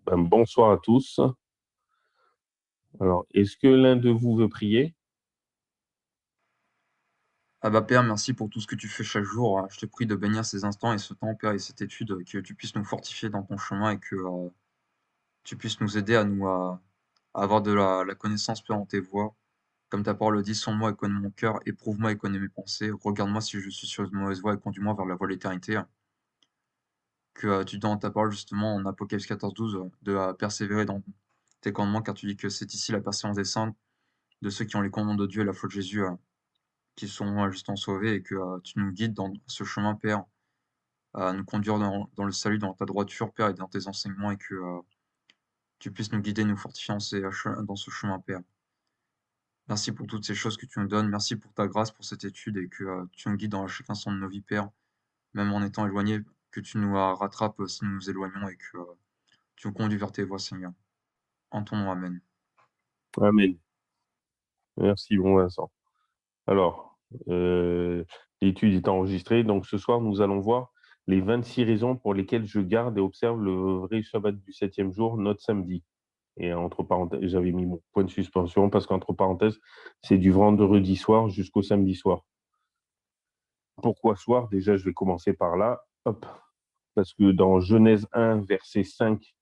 Bonsoir à tous. Alors, est-ce que l'un de vous veut prier? Abba Père, merci pour tout ce que tu fais chaque jour. Je te prie de bénir ces instants et ce temps, Père, et cette étude, que tu puisses nous fortifier dans ton chemin et que tu puisses nous aider à avoir de la connaissance, Père, en tes voies. Comme ta parole le dit, sonde-moi et connais mon cœur, éprouve-moi et connais mes pensées, regarde-moi si je suis sur une mauvaise voie et conduis-moi vers la voie de l'éternité. Que tu dis dans ta parole, justement, en Apocalypse 14, 12, de persévérer dans tes commandements, car tu dis que c'est ici la patience des saints, de ceux qui ont les commandements de Dieu et la foi de Jésus, qui sont justement sauvés, et que tu nous guides dans ce chemin, Père, à nous conduire dans le salut, dans ta droiture, Père, et dans tes enseignements, et que tu puisses nous guider, nous fortifier dans ce chemin, Père. Merci pour toutes ces choses que tu nous donnes. Merci pour ta grâce, pour cette étude, et que tu nous guides dans chaque instant de nos vies, Père, même en étant éloignés, que tu nous rattrapes si nous nous éloignons, et que tu nous conduis vers tes voies, Seigneur. En ton nom, Amen. Amen. Merci, bon Vincent. Alors, l'étude est enregistrée. Donc, ce soir, nous allons voir les 26 raisons pour lesquelles je garde et observe le vrai Shabbat du septième jour, notre samedi. Et entre parenthèses, j'avais mis mon point de suspension parce qu'entre parenthèses, c'est du vendredi soir jusqu'au samedi soir. Pourquoi soir? Déjà, je vais commencer par là. Hop. Parce que dans Genèse 1, verset 5,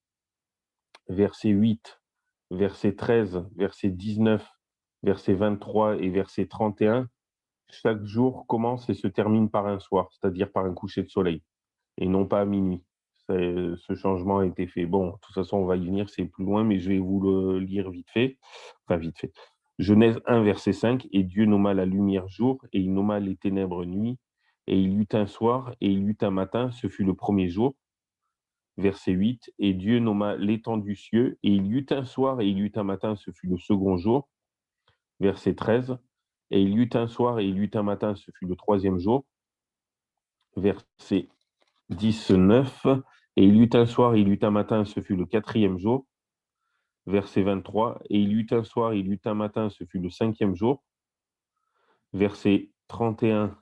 verset 8, verset 13, verset 19, verset 23 et verset 31, chaque jour commence et se termine par un soir, c'est-à-dire par un coucher de soleil, et non pas à minuit. Ce changement a été fait. Bon, de toute façon, on va y venir, c'est plus loin, mais je vais vous le lire vite fait. Enfin, vite fait. Genèse 1, verset 5, et Dieu nomma la lumière jour, et il nomma les ténèbres nuit, et il y eut un soir, et il y eut un matin, ce fut le premier jour. Verset 8, et Dieu nomma l'étendue cieux, et il y eut un soir, et il y eut un matin, ce fut le second jour. Verset 13, et il y eut un soir, et il y eut un matin, ce fut le troisième jour. Verset 19, et il y eut un soir, et il y eut un matin, ce fut le quatrième jour. Verset 23, et il y eut un soir, et il y eut un matin, ce fut le cinquième jour. Verset 31,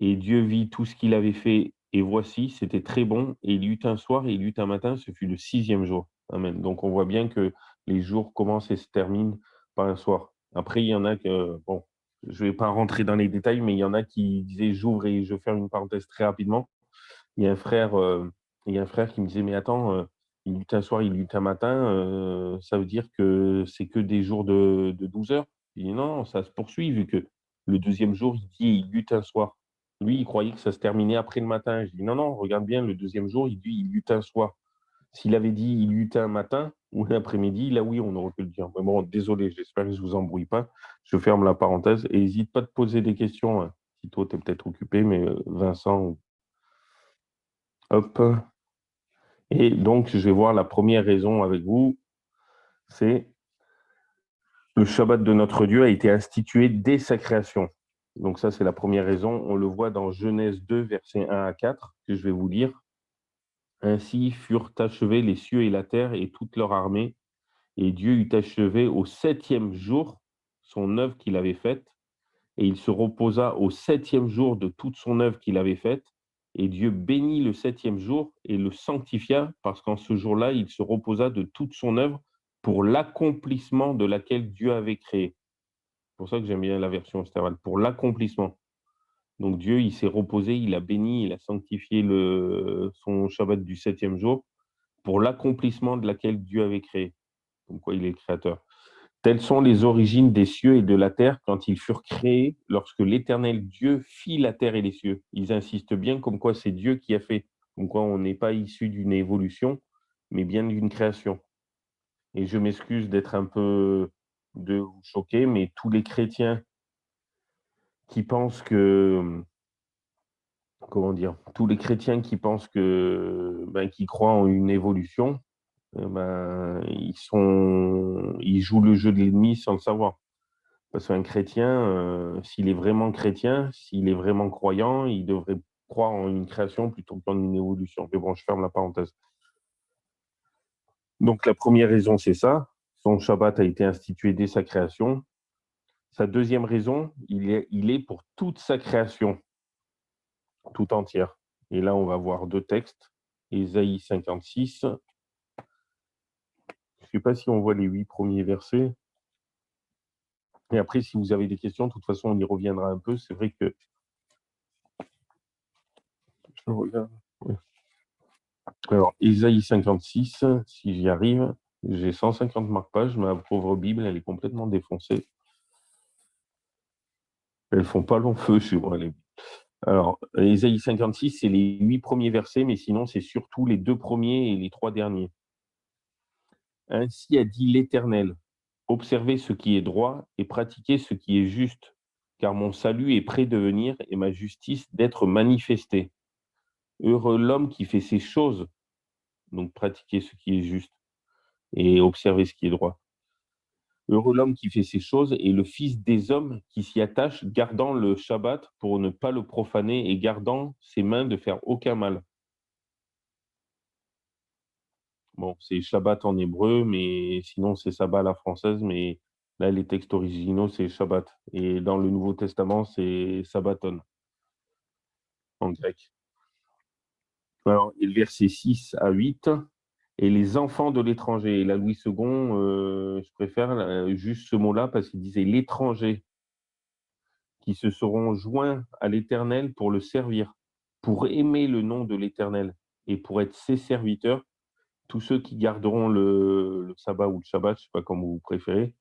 et Dieu vit tout ce qu'il avait fait, et voici, c'était très bon, et il y eut un soir, et il y eut un matin, ce fut le sixième jour. Amen. Donc on voit bien que les jours commencent et se terminent par un soir. Après, il y en a que, bon, je ne vais pas rentrer dans les détails, mais il y en a qui disaient, j'ouvre et je ferme une parenthèse très rapidement. Il y a un frère, il y a un frère qui me disait, mais attends, il y eut un soir, il y eut un matin, ça veut dire que c'est que des jours de 12 heures. Je dis, non, ça se poursuit, vu que le deuxième jour, il dit, il y eut un soir. Lui, il croyait que ça se terminait après le matin. Je dis, non, non, regarde bien, le deuxième jour, il dit, il y eut un soir. S'il avait dit, il y eut un matin ou un après-midi, là, oui, on aurait pu le dire. Mais bon, désolé, j'espère que je ne vous embrouille pas. Je ferme la parenthèse et n'hésite pas à te poser des questions, hein. Si toi, tu es peut-être occupé, mais Vincent, hop. Et donc, je vais voir la première raison avec vous, c'est le Shabbat de notre Dieu a été institué dès sa création. Donc ça, c'est la première raison. On le voit dans Genèse 2, versets 1 à 4, que je vais vous lire. Ainsi furent achevés les cieux et la terre et toute leur armée, et Dieu eut achevé au septième jour son œuvre qu'il avait faite, et il se reposa au septième jour de toute son œuvre qu'il avait faite, et Dieu bénit le septième jour et le sanctifia, parce qu'en ce jour-là, il se reposa de toute son œuvre pour l'accomplissement de laquelle Dieu avait créé. C'est pour ça que j'aime bien la version Sterval, pour l'accomplissement. Donc Dieu, il s'est reposé, il a béni, il a sanctifié son Shabbat du septième jour pour l'accomplissement de laquelle Dieu avait créé. Comme quoi il est le créateur. Telles sont les origines des cieux et de la terre quand ils furent créés, lorsque l'Éternel Dieu fit la terre et les cieux. Ils insistent bien comme quoi c'est Dieu qui a fait, comme quoi on n'est pas issu d'une évolution, mais bien d'une création. Et je m'excuse d'être un peu de vous choquer, mais tous les chrétiens qui pensent que, comment dire, tous les chrétiens qui pensent que, qui croient en une évolution, ils jouent le jeu de l'ennemi sans le savoir. Parce qu'un chrétien, s'il est vraiment chrétien, s'il est vraiment croyant, il devrait croire en une création plutôt qu'en une évolution. Mais bon, je ferme la parenthèse. Donc la première raison, c'est ça. Son Shabbat a été institué dès sa création. Sa deuxième raison, il est pour toute sa création, tout entière. Et là, on va voir deux textes. Ésaïe 56, sais pas si on voit les 8 premiers versets. Et après, si vous avez des questions, de toute façon, on y reviendra un peu. C'est vrai que je regarde. Ouais. Alors, Ésaïe 56, si j'y arrive, j'ai 150 marque-pages, ma pauvre Bible, elle est complètement défoncée. Elles font pas long feu chez moi, les. Alors, Ésaïe 56, c'est les 8 premiers versets, mais sinon, c'est surtout les 2 premiers et les 3 derniers. Ainsi a dit l'Éternel, observez ce qui est droit et pratiquez ce qui est juste, car mon salut est près de venir et ma justice d'être manifestée. Heureux l'homme qui fait ces choses, donc pratiquer ce qui est juste et observer ce qui est droit. Heureux l'homme qui fait ces choses et le fils des hommes qui s'y attache, gardant le Shabbat pour ne pas le profaner et gardant ses mains de faire aucun mal. Bon, c'est Shabbat en hébreu, mais sinon c'est sabbat à la française, mais là les textes originaux c'est Shabbat. Et dans le Nouveau Testament c'est sabbaton en grec. Alors, et le verset 6 à 8, et les enfants de l'étranger. Et là, Louis II, je préfère juste ce mot-là parce qu'il disait l'étranger qui se seront joints à l'Éternel pour le servir, pour aimer le nom de l'Éternel et pour être ses serviteurs, tous ceux qui garderont le sabbat ou le Shabbat, je ne sais pas comment vous préférez.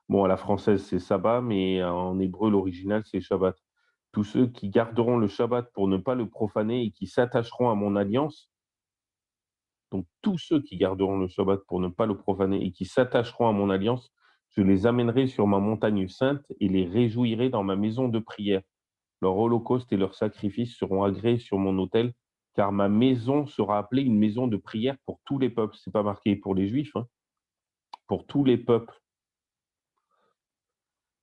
Bon, à la française, c'est sabbat, mais en hébreu, l'original, c'est Shabbat. Tous ceux qui garderont le Shabbat pour ne pas le profaner et qui s'attacheront à mon alliance, donc tous ceux qui garderont le Shabbat pour ne pas le profaner et qui s'attacheront à mon alliance, je les amènerai sur ma montagne sainte et les réjouirai dans ma maison de prière. Leur holocauste et leurs sacrifices seront agréés sur mon autel, car ma maison sera appelée une maison de prière pour tous les peuples. Ce n'est pas marqué pour les Juifs, hein, pour tous les peuples.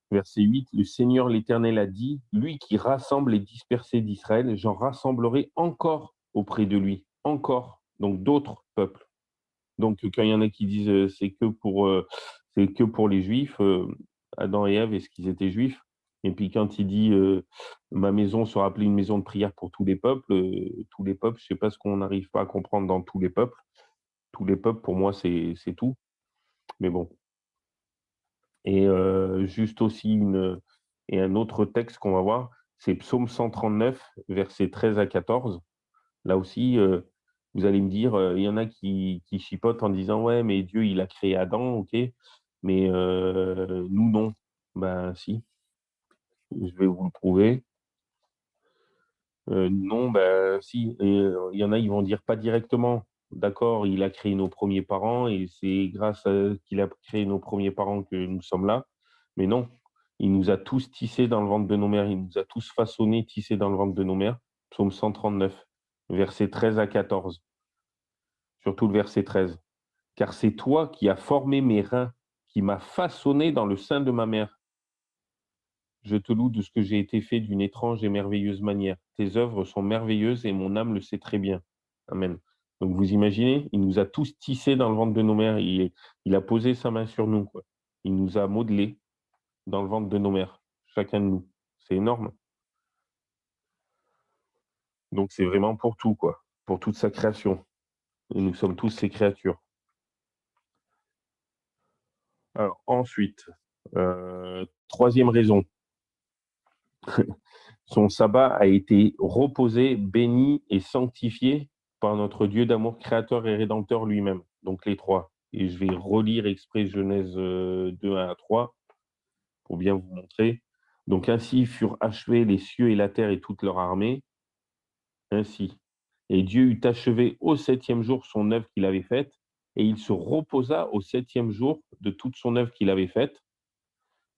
Verset 8, le Seigneur l'Éternel a dit, lui qui rassemble les dispersés d'Israël, j'en rassemblerai encore auprès de lui, encore, donc d'autres peuples. Donc quand il y en a qui disent c'est que pour les Juifs, Adam et Ève, est-ce qu'ils étaient juifs? Et puis quand il dit ma maison sera appelée une maison de prière pour tous les peuples, je ne sais pas ce qu'on n'arrive pas à comprendre dans tous les peuples. Tous les peuples, pour moi, c'est tout. Mais bon. Et juste aussi et un autre texte qu'on va voir, c'est Psaume 139, versets 13 à 14. Là aussi, vous allez me dire, il y en a qui chipotent en disant ouais, mais Dieu, il a créé Adam, ok, mais nous, non. Ben si, je vais vous le prouver. Non, ben si, et, il y en a, ils vont dire pas directement. D'accord, il a créé nos premiers parents et c'est grâce à qu'il a créé nos premiers parents que nous sommes là. Mais non, il nous a tous tissés dans le ventre de nos mères, il nous a tous façonnés, tissés dans le ventre de nos mères. Psaume 139, versets 13 à 14, surtout le verset 13. Car c'est toi qui as formé mes reins, qui m'as façonné dans le sein de ma mère. Je te loue de ce que j'ai été fait d'une étrange et merveilleuse manière. Tes œuvres sont merveilleuses et mon âme le sait très bien. Amen. Donc vous imaginez, il nous a tous tissés dans le ventre de nos mères. Il a posé sa main sur nous, quoi. Il nous a modelés dans le ventre de nos mères, chacun de nous. C'est énorme. Donc c'est vraiment pour tout, quoi, pour toute sa création. Et nous sommes tous ses créatures. Alors ensuite, troisième raison. Son sabbat a été reposé, béni et sanctifié par notre Dieu d'amour créateur et rédempteur lui-même. Donc les trois. Et je vais relire exprès Genèse 2, 1 à 3 pour bien vous montrer. Donc ainsi furent achevés les cieux et la terre et toute leur armée. Ainsi. Et Dieu eut achevé au septième jour son œuvre qu'il avait faite, et il se reposa au septième jour de toute son œuvre qu'il avait faite.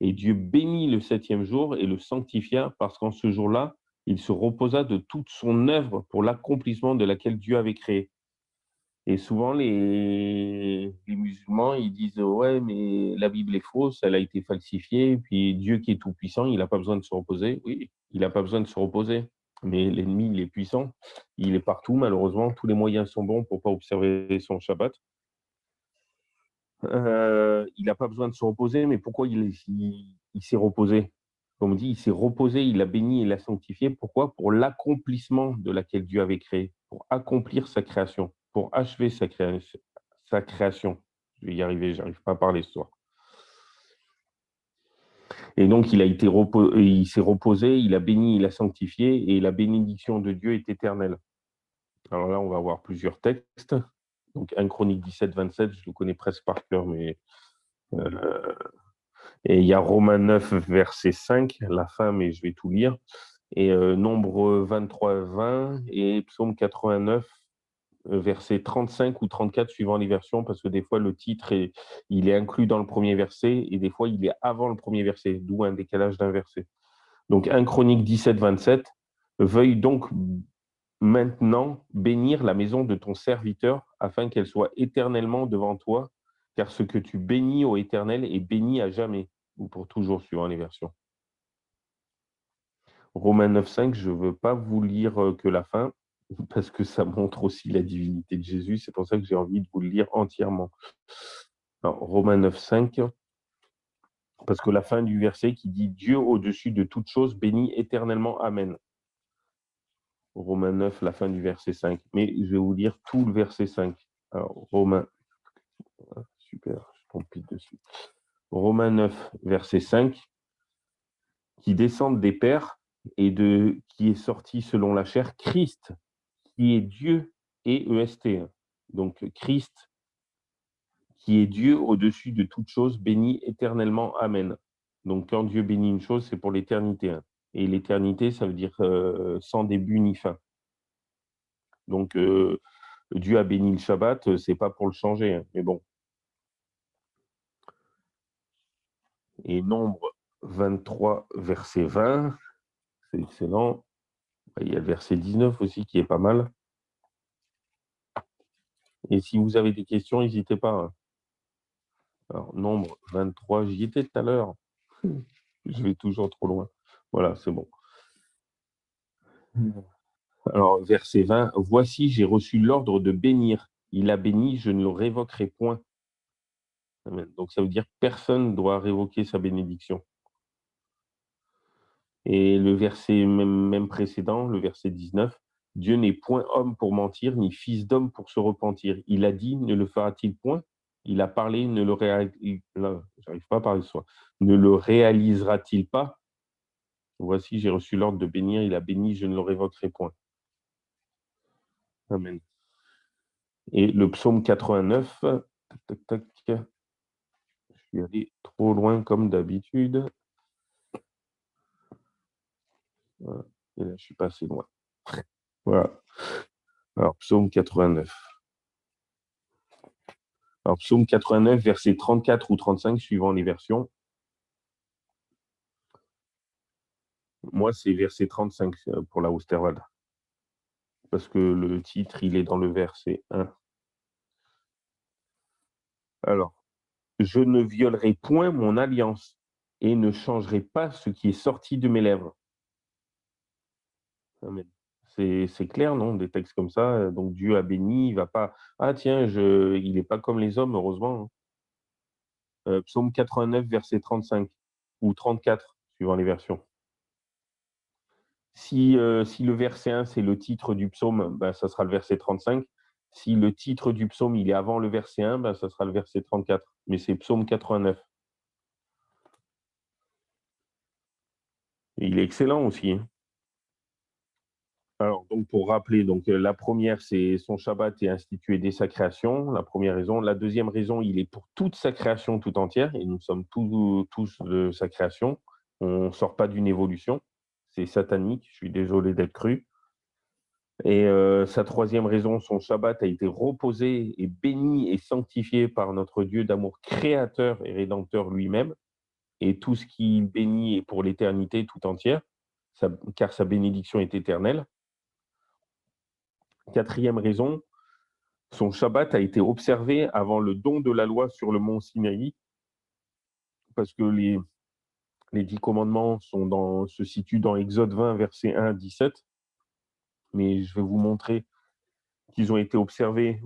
Et Dieu bénit le septième jour et le sanctifia, parce qu'en ce jour-là, il se reposa de toute son œuvre pour l'accomplissement de laquelle Dieu avait créé. Et souvent, les musulmans, ils disent ouais, mais la Bible est fausse, elle a été falsifiée, puis Dieu qui est tout-puissant, il n'a pas besoin de se reposer. Oui, il n'a pas besoin de se reposer. Mais l'ennemi, il est puissant, il est partout, malheureusement, tous les moyens sont bons pour ne pas observer son Shabbat. Il n'a pas besoin de se reposer, mais pourquoi il s'est reposé? Comme on dit, il s'est reposé, il a béni et l'a sanctifié. Pourquoi? Pour l'accomplissement de laquelle Dieu avait créé, pour accomplir sa création, pour achever sa création. Je vais y arriver, j'arrive pas à parler ce soir. Et donc, il s'est reposé, il a béni, il a sanctifié, et la bénédiction de Dieu est éternelle. Alors là, on va voir plusieurs textes. Donc, 1 Chronique 17, 27, je le connais presque par cœur, mais et il y a Romains 9, verset 5, la fin, mais je vais tout lire. Et Nombre 23, 20 et Psaume 89, verset 35 ou 34, suivant les versions, parce que des fois, le titre, il est inclus dans le premier verset, et des fois, il est avant le premier verset, d'où un décalage d'un verset. Donc, 1 Chronique 17, 27, veuille donc maintenant bénir la maison de ton serviteur, afin qu'elle soit éternellement devant toi, car ce que tu bénis au Éternel est béni à jamais, ou pour toujours, suivant les versions. Romains 9, 5, je ne veux pas vous lire que la fin, parce que ça montre aussi la divinité de Jésus. C'est pour ça que j'ai envie de vous le lire entièrement. Alors, Romains 9, 5, parce que la fin du verset qui dit « Dieu au-dessus de toute chose bénit éternellement. Amen ». Romains 9, la fin du verset 5. Mais je vais vous lire tout le verset 5. Alors, Romains, super, je tombe pile dessus. Romains 9, verset 5, qui descendent des pères et qui est sorti selon la chair, Christ, qui est Dieu et EST. Donc, Christ, qui est Dieu au-dessus de toute chose, béni éternellement. Amen. Donc, quand Dieu bénit une chose, c'est pour l'éternité. Et l'éternité, ça veut dire sans début ni fin. Donc, Dieu a béni le Shabbat, c'est pas pour le changer, mais bon. Et Nombre 23, verset 20, c'est excellent. Il y a le verset 19 aussi qui est pas mal. Et si vous avez des questions, n'hésitez pas. Alors, Nombre 23, j'y étais tout à l'heure. Je vais toujours trop loin. Voilà, c'est bon. Alors, verset 20, « Voici, j'ai reçu l'ordre de bénir. Il a béni, je ne le révoquerai point. » Amen. Donc, ça veut dire que personne ne doit révoquer sa bénédiction. Et le verset même précédent, le verset 19, « Dieu n'est point homme pour mentir, ni fils d'homme pour se repentir. Il a dit, ne le fera-t-il point? Il a parlé, ne le j'arrive pas à parler ce soir. Ne le réalisera-t-il pas? Voici, j'ai reçu l'ordre de bénir. Il a béni, je ne le révoquerai point. » Amen. Et le psaume 89, tac, tac, tac, je suis allé trop loin comme d'habitude. Voilà. Et là, je suis pas assez loin. Voilà. Alors, psaume 89. Alors, psaume 89, verset 34 ou 35, suivant les versions. Moi, c'est verset 35 pour la Osterwald. Parce que le titre, il est dans le verset 1. Alors, je ne violerai point mon alliance et ne changerai pas ce qui est sorti de mes lèvres. Amen. C'est clair, non? Des textes comme ça. Donc, Dieu a béni, il va pas. Ah, tiens, il n'est pas comme les hommes, heureusement. Psaume 89, verset 35 ou 34, suivant les versions. Si le verset 1, c'est le titre du psaume, ben, ça sera le verset 35. Si le titre du psaume, il est avant le verset 1, ben, ça sera le verset 34. Mais c'est psaume 89. Et il est excellent aussi. Hein. Alors, donc, pour rappeler, donc, la première, c'est son Shabbat est institué dès sa création, la première raison. La deuxième raison, il est pour toute sa création tout entière, et nous sommes tous de sa création. On ne sort pas d'une évolution. C'est satanique, je suis désolé d'être cru. Et sa troisième raison, son Shabbat a été reposé et béni et sanctifié par notre Dieu d'amour créateur et rédempteur lui-même. Et tout ce qu'il bénit est pour l'éternité tout entière, car sa bénédiction est éternelle. Quatrième raison, son Shabbat a été observé avant le don de la loi sur le mont Sinaï, parce que les 10 commandements se situent dans Exode 20, versets 1 à 17. Mais je vais vous montrer qu'ils ont été observés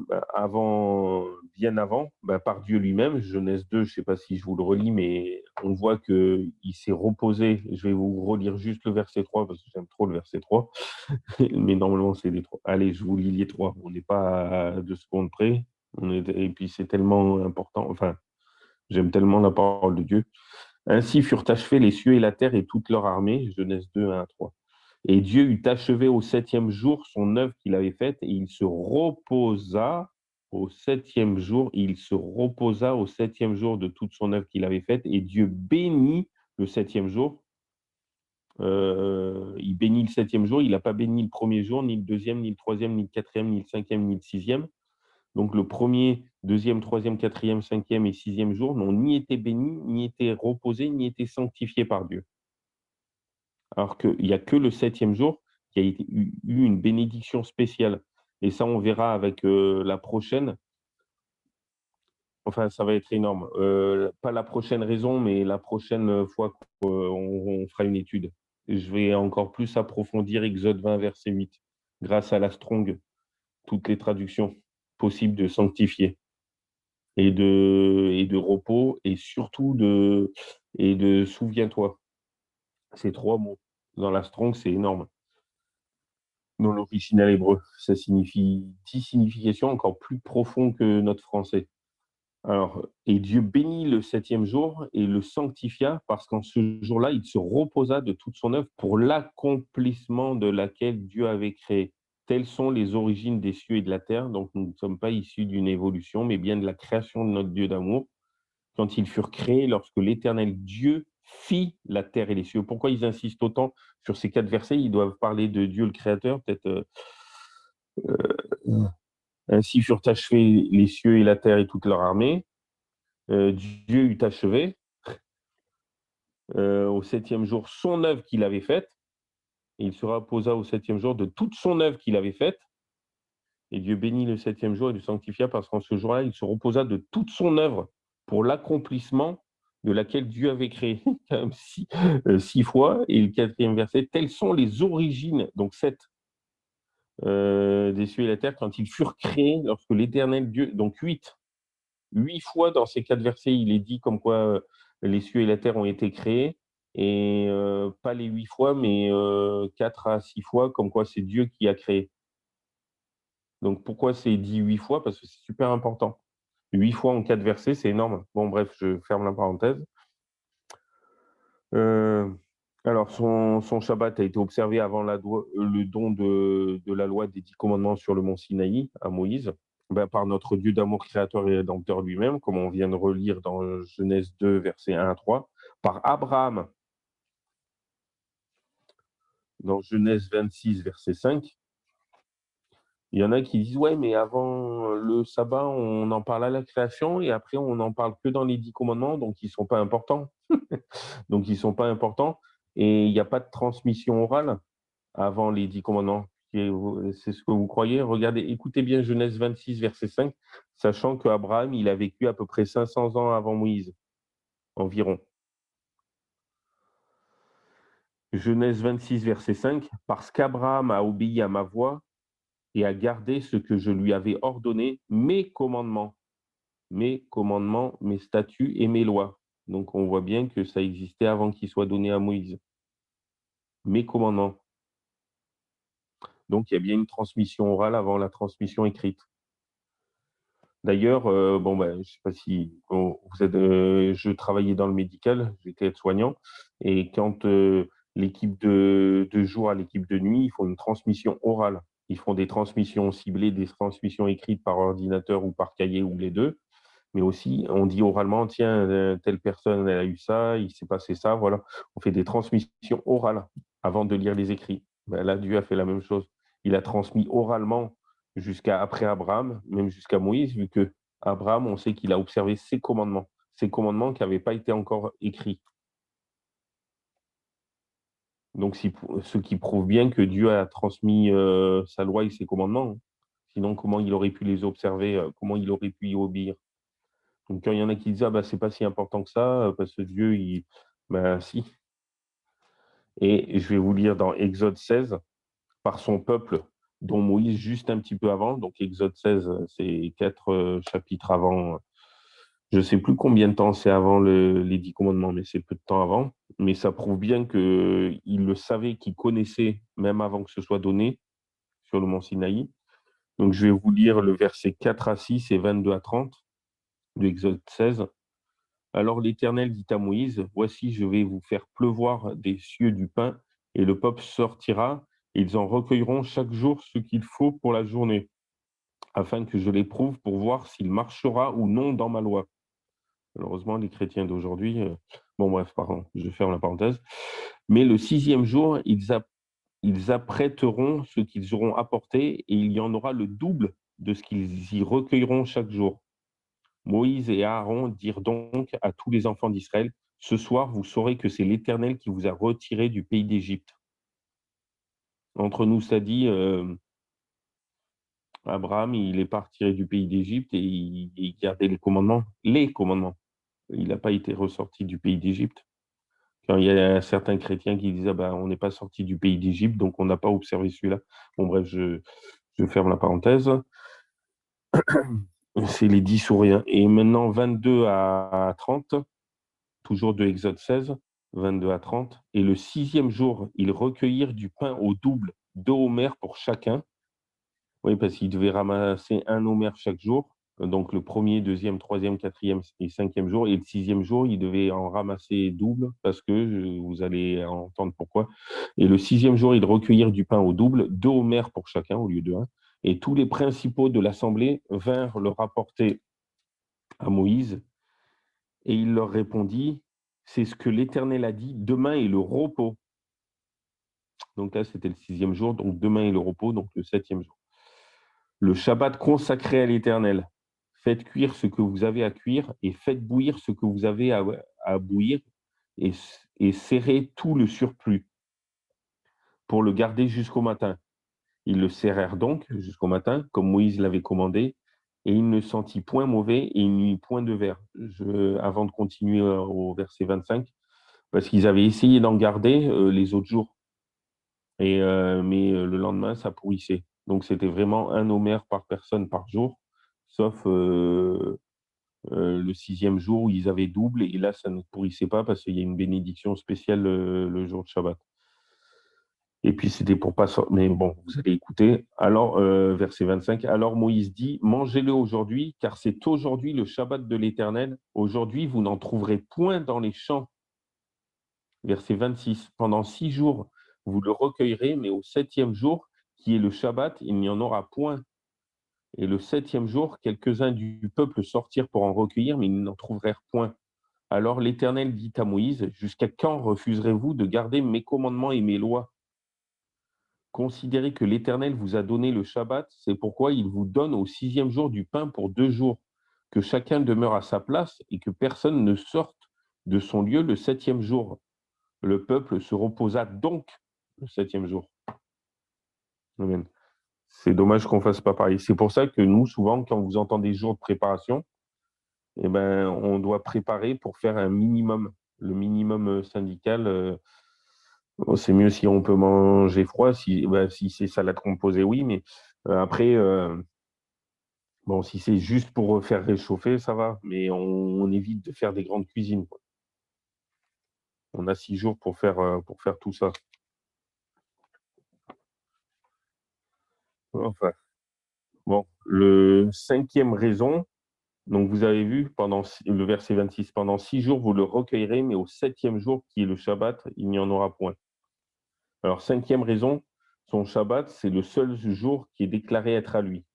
bien avant, par Dieu lui-même. Genèse 2, je ne sais pas si je vous le relis, mais on voit qu'il s'est reposé. Je vais vous relire juste le verset 3, parce que j'aime trop le verset 3. Mais normalement, c'est les 3. Allez, je vous lis les 3. On n'est pas à 2 secondes près. Et puis c'est tellement important, enfin, j'aime tellement la parole de Dieu. Ainsi furent achevés les cieux et la terre et toute leur armée, Genèse 2, 1 à 3. Et Dieu eut achevé au septième jour son œuvre qu'il avait faite, et il se reposa au septième jour, il se reposa au septième jour de toute son œuvre qu'il avait faite, et Dieu bénit le septième jour. Il bénit le septième jour, il n'a pas béni le premier jour, ni le deuxième, ni le troisième, ni le quatrième, ni le cinquième, ni le sixième. Donc le premier, deuxième, troisième, quatrième, cinquième et sixième jour n'ont ni été bénis, ni été reposés, ni été sanctifiés par Dieu. Alors qu'il n'y a que le septième jour qui a eu une bénédiction spéciale. Et ça, on verra avec la prochaine. Enfin, ça va être énorme. Pas la prochaine raison, mais la prochaine fois qu'on fera une étude. Je vais encore plus approfondir Exode 20, verset 8, grâce à la Strong, toutes les traductions possibles de sanctifier et de repos, et surtout de souviens-toi. Ces trois mots. Dans la Strong, c'est énorme. Dans l'original hébreu, ça signifie 10 significations encore plus profondes que notre français. Alors, et Dieu bénit le septième jour et le sanctifia parce qu'en ce jour-là, il se reposa de toute son œuvre pour l'accomplissement de laquelle Dieu avait créé. Telles sont les origines des cieux et de la terre. Donc, nous ne sommes pas issus d'une évolution, mais bien de la création de notre Dieu d'amour. Quand ils furent créés, lorsque l'Éternel Dieu fit la terre et les cieux. Pourquoi ils insistent autant sur ces 4 versets? Ils doivent parler de Dieu le Créateur, peut-être. Ainsi furent achevés les cieux et la terre et toute leur armée. Dieu eut achevé au septième jour son œuvre qu'il avait faite, et il se reposa au septième jour de toute son œuvre qu'il avait faite. Et Dieu bénit le septième jour et le sanctifia parce qu'en ce jour-là, il se reposa de toute son œuvre pour l'accomplissement de laquelle Dieu avait créé. Quand même 6 fois. Et le quatrième verset, telles sont les origines, donc 7, des cieux et la terre quand ils furent créés lorsque l'Éternel Dieu, donc 8 fois dans ces 4 versets, il est dit comme quoi les cieux et la terre ont été créés, et pas les 8 fois, mais 4 à 6 fois, comme quoi c'est Dieu qui a créé. Donc pourquoi c'est dit 8 fois? Parce que c'est super important. 8 fois en 4 versets, c'est énorme. Bon, bref, je ferme la parenthèse. Euh, alors, son Shabbat a été observé avant le don de la loi des 10 commandements sur le mont Sinaï à Moïse, ben, par notre Dieu d'amour créateur et rédempteur lui-même, comme on vient de relire dans Genèse 2, versets 1 à 3, par Abraham dans Genèse 26, verset 5. Il y en a qui disent, ouais, mais avant le sabbat, on en parle à la création et après, on n'en parle que dans les 10 commandements, donc ils ne sont pas importants. Donc, ils ne sont pas importants. Et il n'y a pas de transmission orale avant les 10 commandements. C'est ce que vous croyez? Regardez, écoutez bien Genèse 26, verset 5, sachant qu'Abraham, il a vécu à peu près 500 ans avant Moïse, environ. Genèse 26, verset 5, parce qu'Abraham a obéi à ma voix et a gardé ce que je lui avais ordonné, mes commandements, mes statuts et mes lois. Donc on voit bien que ça existait avant qu'il soit donné à Moïse. Mes commandements. Donc il y a bien une transmission orale avant la transmission écrite. D'ailleurs, bon, ben, je ne sais pas si vous êtes, je travaillais dans le médical, j'étais aide-soignant, et quand l'équipe de jour à l'équipe de nuit, ils font une transmission orale. Ils font des transmissions ciblées, des transmissions écrites par ordinateur ou par cahier ou les deux, mais aussi on dit oralement, tiens, telle personne elle a eu ça, il s'est passé ça, voilà. On fait des transmissions orales avant de lire les écrits. Ben, là, Dieu a fait la même chose. Il a transmis oralement jusqu'à après Abraham, même jusqu'à Moïse, vu que Abraham, on sait qu'il a observé ses commandements qui n'avaient pas été encore écrits. Donc, ce qui prouve bien que Dieu a transmis sa loi et ses commandements. Sinon, comment il aurait pu les observer, comment il aurait pu y obéir? Donc, quand il y en a qui disent, ah bah, c'est pas si important que ça, parce que Dieu, ben si. Et je vais vous lire dans Exode 16, par son peuple, dont Moïse juste un petit peu avant. Donc Exode 16, c'est 4 chapitres avant. Je ne sais plus combien de temps c'est avant les 10 commandements, mais c'est peu de temps avant. Mais ça prouve bien qu'il le savait, qu'il connaissait, même avant que ce soit donné sur le mont Sinaï. Donc, je vais vous lire le verset 4 à 6 et 22 à 30 de Exode 16. Alors l'Éternel dit à Moïse, voici, je vais vous faire pleuvoir des cieux du pain, et le peuple sortira, et ils en recueilleront chaque jour ce qu'il faut pour la journée, afin que je l'éprouve pour voir s'il marchera ou non dans ma loi. Malheureusement, les chrétiens d'aujourd'hui, bon bref, pardon, je ferme la parenthèse. Mais le sixième jour, ils apprêteront ce qu'ils auront apporté, et il y en aura le double de ce qu'ils y recueilleront chaque jour. Moïse et Aaron dirent donc à tous les enfants d'Israël, ce soir, vous saurez que c'est l'Éternel qui vous a retiré du pays d'Égypte. Entre nous, ça dit, Abraham, il n'est pas retiré du pays d'Égypte et il gardait les commandements. Les commandements. Il n'a pas été ressorti du pays d'Égypte. Quand il y a certains chrétiens qui disent, ah ben, on n'est pas sorti du pays d'Égypte, donc on n'a pas observé celui-là. Bon, bref, je ferme la parenthèse. C'est les 10 ou rien. Et maintenant, 22 à 30. Toujours de Exode 16, 22 à 30. Et le sixième jour, ils recueillirent du pain au double, 2 homères pour chacun. Oui, parce qu'ils devaient ramasser 1 homère chaque jour. Donc le premier, deuxième, troisième, quatrième et cinquième jour. Et le sixième jour, ils devaient en ramasser double, parce que vous allez entendre pourquoi. Et le sixième jour, ils recueillirent du pain au double, 2 homères pour chacun au lieu de 1. Et tous les principaux de l'assemblée vinrent le rapporter à Moïse. Et il leur répondit, c'est ce que l'Éternel a dit, demain est le repos. Donc là, c'était le sixième jour, donc demain est le repos, donc le septième jour. Le Shabbat consacré à l'Éternel. Faites cuire ce que vous avez à cuire et faites bouillir ce que vous avez à bouillir et serrez tout le surplus pour le garder jusqu'au matin. Ils le serrèrent donc jusqu'au matin, comme Moïse l'avait commandé, et il ne sentit point mauvais et il n'y eut point de verre. Avant de continuer au verset 25, parce qu'ils avaient essayé d'en garder les autres jours. Mais le lendemain, ça pourrissait. Donc, c'était vraiment 1 homère par personne par jour, sauf le sixième jour où ils avaient double. Et là, ça ne pourrissait pas parce qu'il y a une bénédiction spéciale le jour de Shabbat. Et puis, c'était pour pas sortir. Mais bon, vous allez écouter. Alors, verset 25. Alors Moïse dit, mangez-le aujourd'hui, car c'est aujourd'hui le Shabbat de l'Éternel. Aujourd'hui, vous n'en trouverez point dans les champs. Verset 26. Pendant 6 jours, vous le recueillerez, mais au septième jour, qui est le Shabbat, il n'y en aura point. Et le septième jour, quelques-uns du peuple sortirent pour en recueillir, mais ils n'en trouvèrent point. Alors l'Éternel dit à Moïse, jusqu'à quand refuserez-vous de garder mes commandements et mes lois? Considérez que l'Éternel vous a donné le Shabbat, c'est pourquoi il vous donne au sixième jour du pain pour 2 jours, que chacun demeure à sa place et que personne ne sorte de son lieu le septième jour. Le peuple se reposa donc le septième jour. Amen. C'est dommage qu'on ne fasse pas pareil. C'est pour ça que nous, souvent, quand vous entendez jours de préparation, eh ben, on doit préparer pour faire un minimum. Le minimum syndical, c'est mieux si on peut manger froid. Si c'est salade composée, oui, mais après, bon, si c'est juste pour faire réchauffer, ça va. Mais on évite de faire des grandes cuisines, quoi. On a 6 jours pour faire tout ça. Enfin, bon, le cinquième raison, donc vous avez vu, pendant le verset 26, pendant 6 jours, vous le recueillerez, mais au septième jour, qui est le Shabbat, il n'y en aura point. Alors, cinquième raison, son Shabbat, c'est le seul jour qui est déclaré être à lui.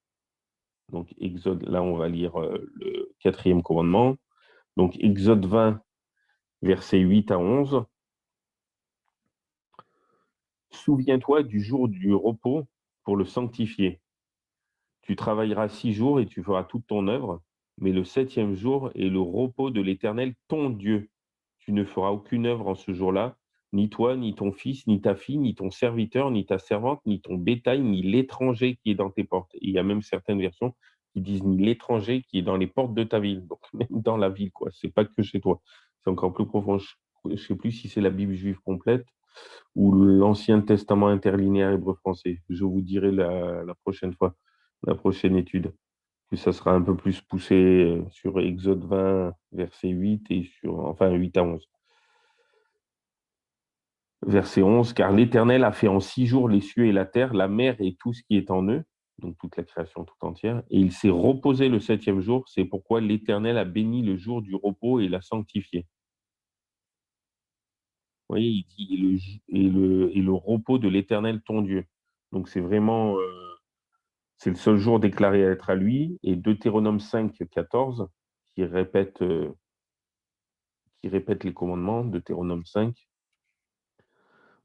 Donc, Exode, là, on va lire le quatrième commandement. Donc, Exode 20, versets 8 à 11. Souviens-toi du jour du repos pour le sanctifier. Tu travailleras 6 jours et tu feras toute ton œuvre, mais le septième jour est le repos de l'Éternel, ton Dieu. Tu ne feras aucune œuvre en ce jour-là, ni toi, ni ton fils, ni ta fille, ni ton serviteur, ni ta servante, ni ton bétail, ni l'étranger qui est dans tes portes. Et il y a même certaines versions qui disent ni l'étranger qui est dans les portes de ta ville, donc même dans la ville, quoi. C'est pas que chez toi. C'est encore plus profond. Je ne sais plus si c'est la Bible juive complète ou l'Ancien Testament interlinéaire hébreu-français. Je vous dirai la prochaine fois, la prochaine étude. Puis ça sera un peu plus poussé sur Exode 20, verset 8 et enfin 8 à 11. Verset 11, car l'Éternel a fait en 6 jours les cieux et la terre, la mer et tout ce qui est en eux. donc toute la création tout entière, et il s'est reposé le septième jour. C'est pourquoi l'Éternel a béni le jour du repos et l'a sanctifié. Vous voyez, il dit et le repos de l'Éternel ton Dieu. Donc c'est vraiment, c'est le seul jour déclaré à être à lui. Et Deutéronome 5, 14, qui répète, les commandements, Deutéronome 5.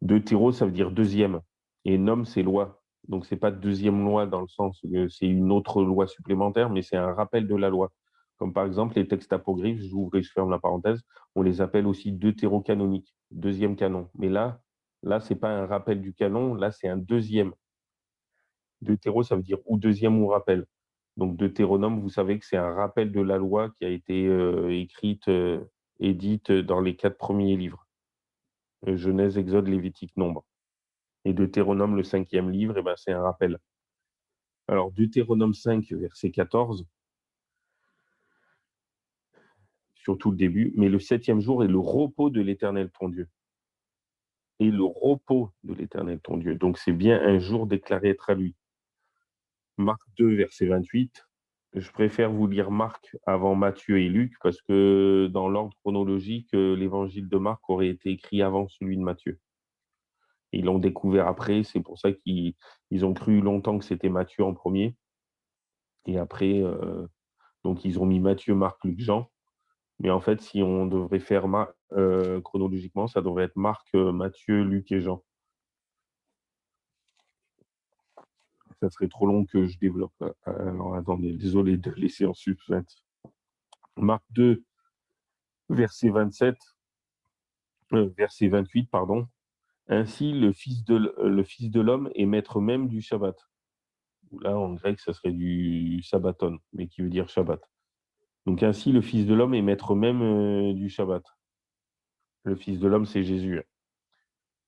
Deutéro, ça veut dire deuxième. Et nom, c'est loi. Donc, c'est pas deuxième loi dans le sens que c'est une autre loi supplémentaire, mais c'est un rappel de la loi. Comme par exemple les textes apocryphes, j'ouvre et je ferme la parenthèse, on les appelle aussi deutérocanoniques, deuxième canon. Mais là, c'est pas un rappel du canon, là, c'est un deuxième. Deutéro, ça veut dire ou deuxième ou rappel. Donc, Deutéronome, vous savez que c'est un rappel de la loi qui a été écrite, édite dans les 4 premiers livres. Genèse, Exode, Lévitique, Nombre. Et Deutéronome, le 5e livre, eh ben, c'est un rappel. Alors, Deutéronome 5, verset 14, surtout le début, mais le septième jour est le repos de l'Éternel ton Dieu. Et le repos de l'Éternel ton Dieu. Donc, c'est bien un jour déclaré être à lui. Marc 2, verset 28. Je préfère vous lire Marc avant Matthieu et Luc parce que dans l'ordre chronologique, l'évangile de Marc aurait été écrit avant celui de Matthieu. Ils l'ont découvert après, c'est pour ça qu'ils ont cru longtemps que c'était Matthieu en premier. Et après, donc ils ont mis Matthieu, Marc, Luc, Jean. Mais en fait, si on devrait faire chronologiquement, ça devrait être Marc, Matthieu, Luc et Jean. Ça serait trop long que je développe. Alors attendez, désolé de laisser en suspense. Marc 2, verset 27, verset 28, pardon. Ainsi, le Fils de l'homme est maître même du Shabbat. Là, en grec, ça serait du sabbaton, mais qui veut dire Shabbat. Donc ainsi, le Fils de l'homme est maître même du Shabbat. Le Fils de l'homme, c'est Jésus.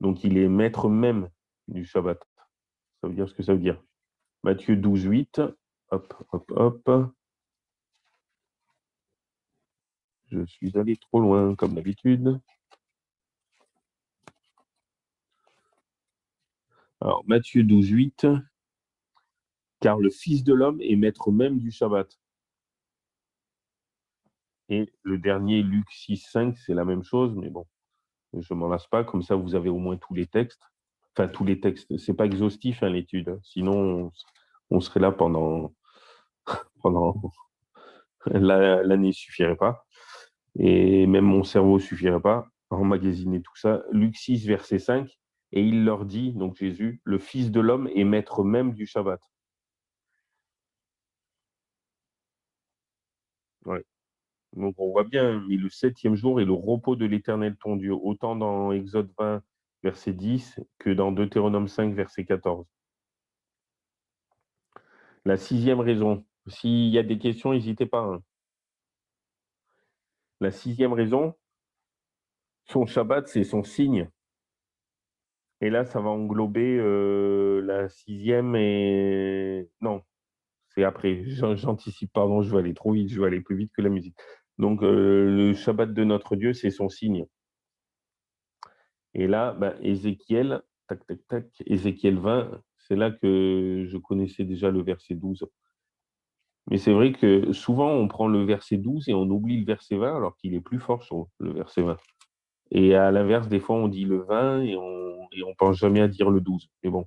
Donc il est maître même du Shabbat. Ça veut dire ce que ça veut dire. Matthieu 12, 8. Hop, hop, hop. Je suis allé trop loin, comme d'habitude. Alors, Matthieu 12, 8. Car le Fils de l'homme est maître même du Shabbat. Et le dernier, Luc 6, 5, c'est la même chose, mais bon, je ne m'en lasse pas. Comme ça, vous avez au moins tous les textes. Enfin, tous les textes. Ce n'est pas exhaustif, hein, l'étude. Sinon, on serait là pendant l'année ne suffirait pas. Et même mon cerveau ne suffirait pas à emmagasiner tout ça. Luc 6, verset 5. Et il leur dit, donc Jésus, le Fils de l'homme est maître même du Shabbat. Ouais. Donc on voit bien, mais le septième jour est le repos de l'Éternel ton Dieu, autant dans Exode 20, verset 10, que dans Deutéronome 5, verset 14. La sixième raison, s'il y a des questions, n'hésitez pas. Hein. La sixième raison, son Shabbat, c'est son signe. Et là, ça va englober la sixième et... Non, c'est après. J'anticipe, pardon, je vais aller trop vite, je vais aller plus vite que la musique. Donc, le Shabbat de notre Dieu, c'est son signe. Et là, Ézéchiel, tac, tac, tac, Ézéchiel 20, c'est là que je connaissais déjà le verset 12. Mais c'est vrai que souvent, on prend le verset 12 et on oublie le verset 20, alors qu'il est plus fort sur le verset 20. Et à l'inverse, des fois, on dit le 20 et on pense jamais à dire le 12. Mais bon.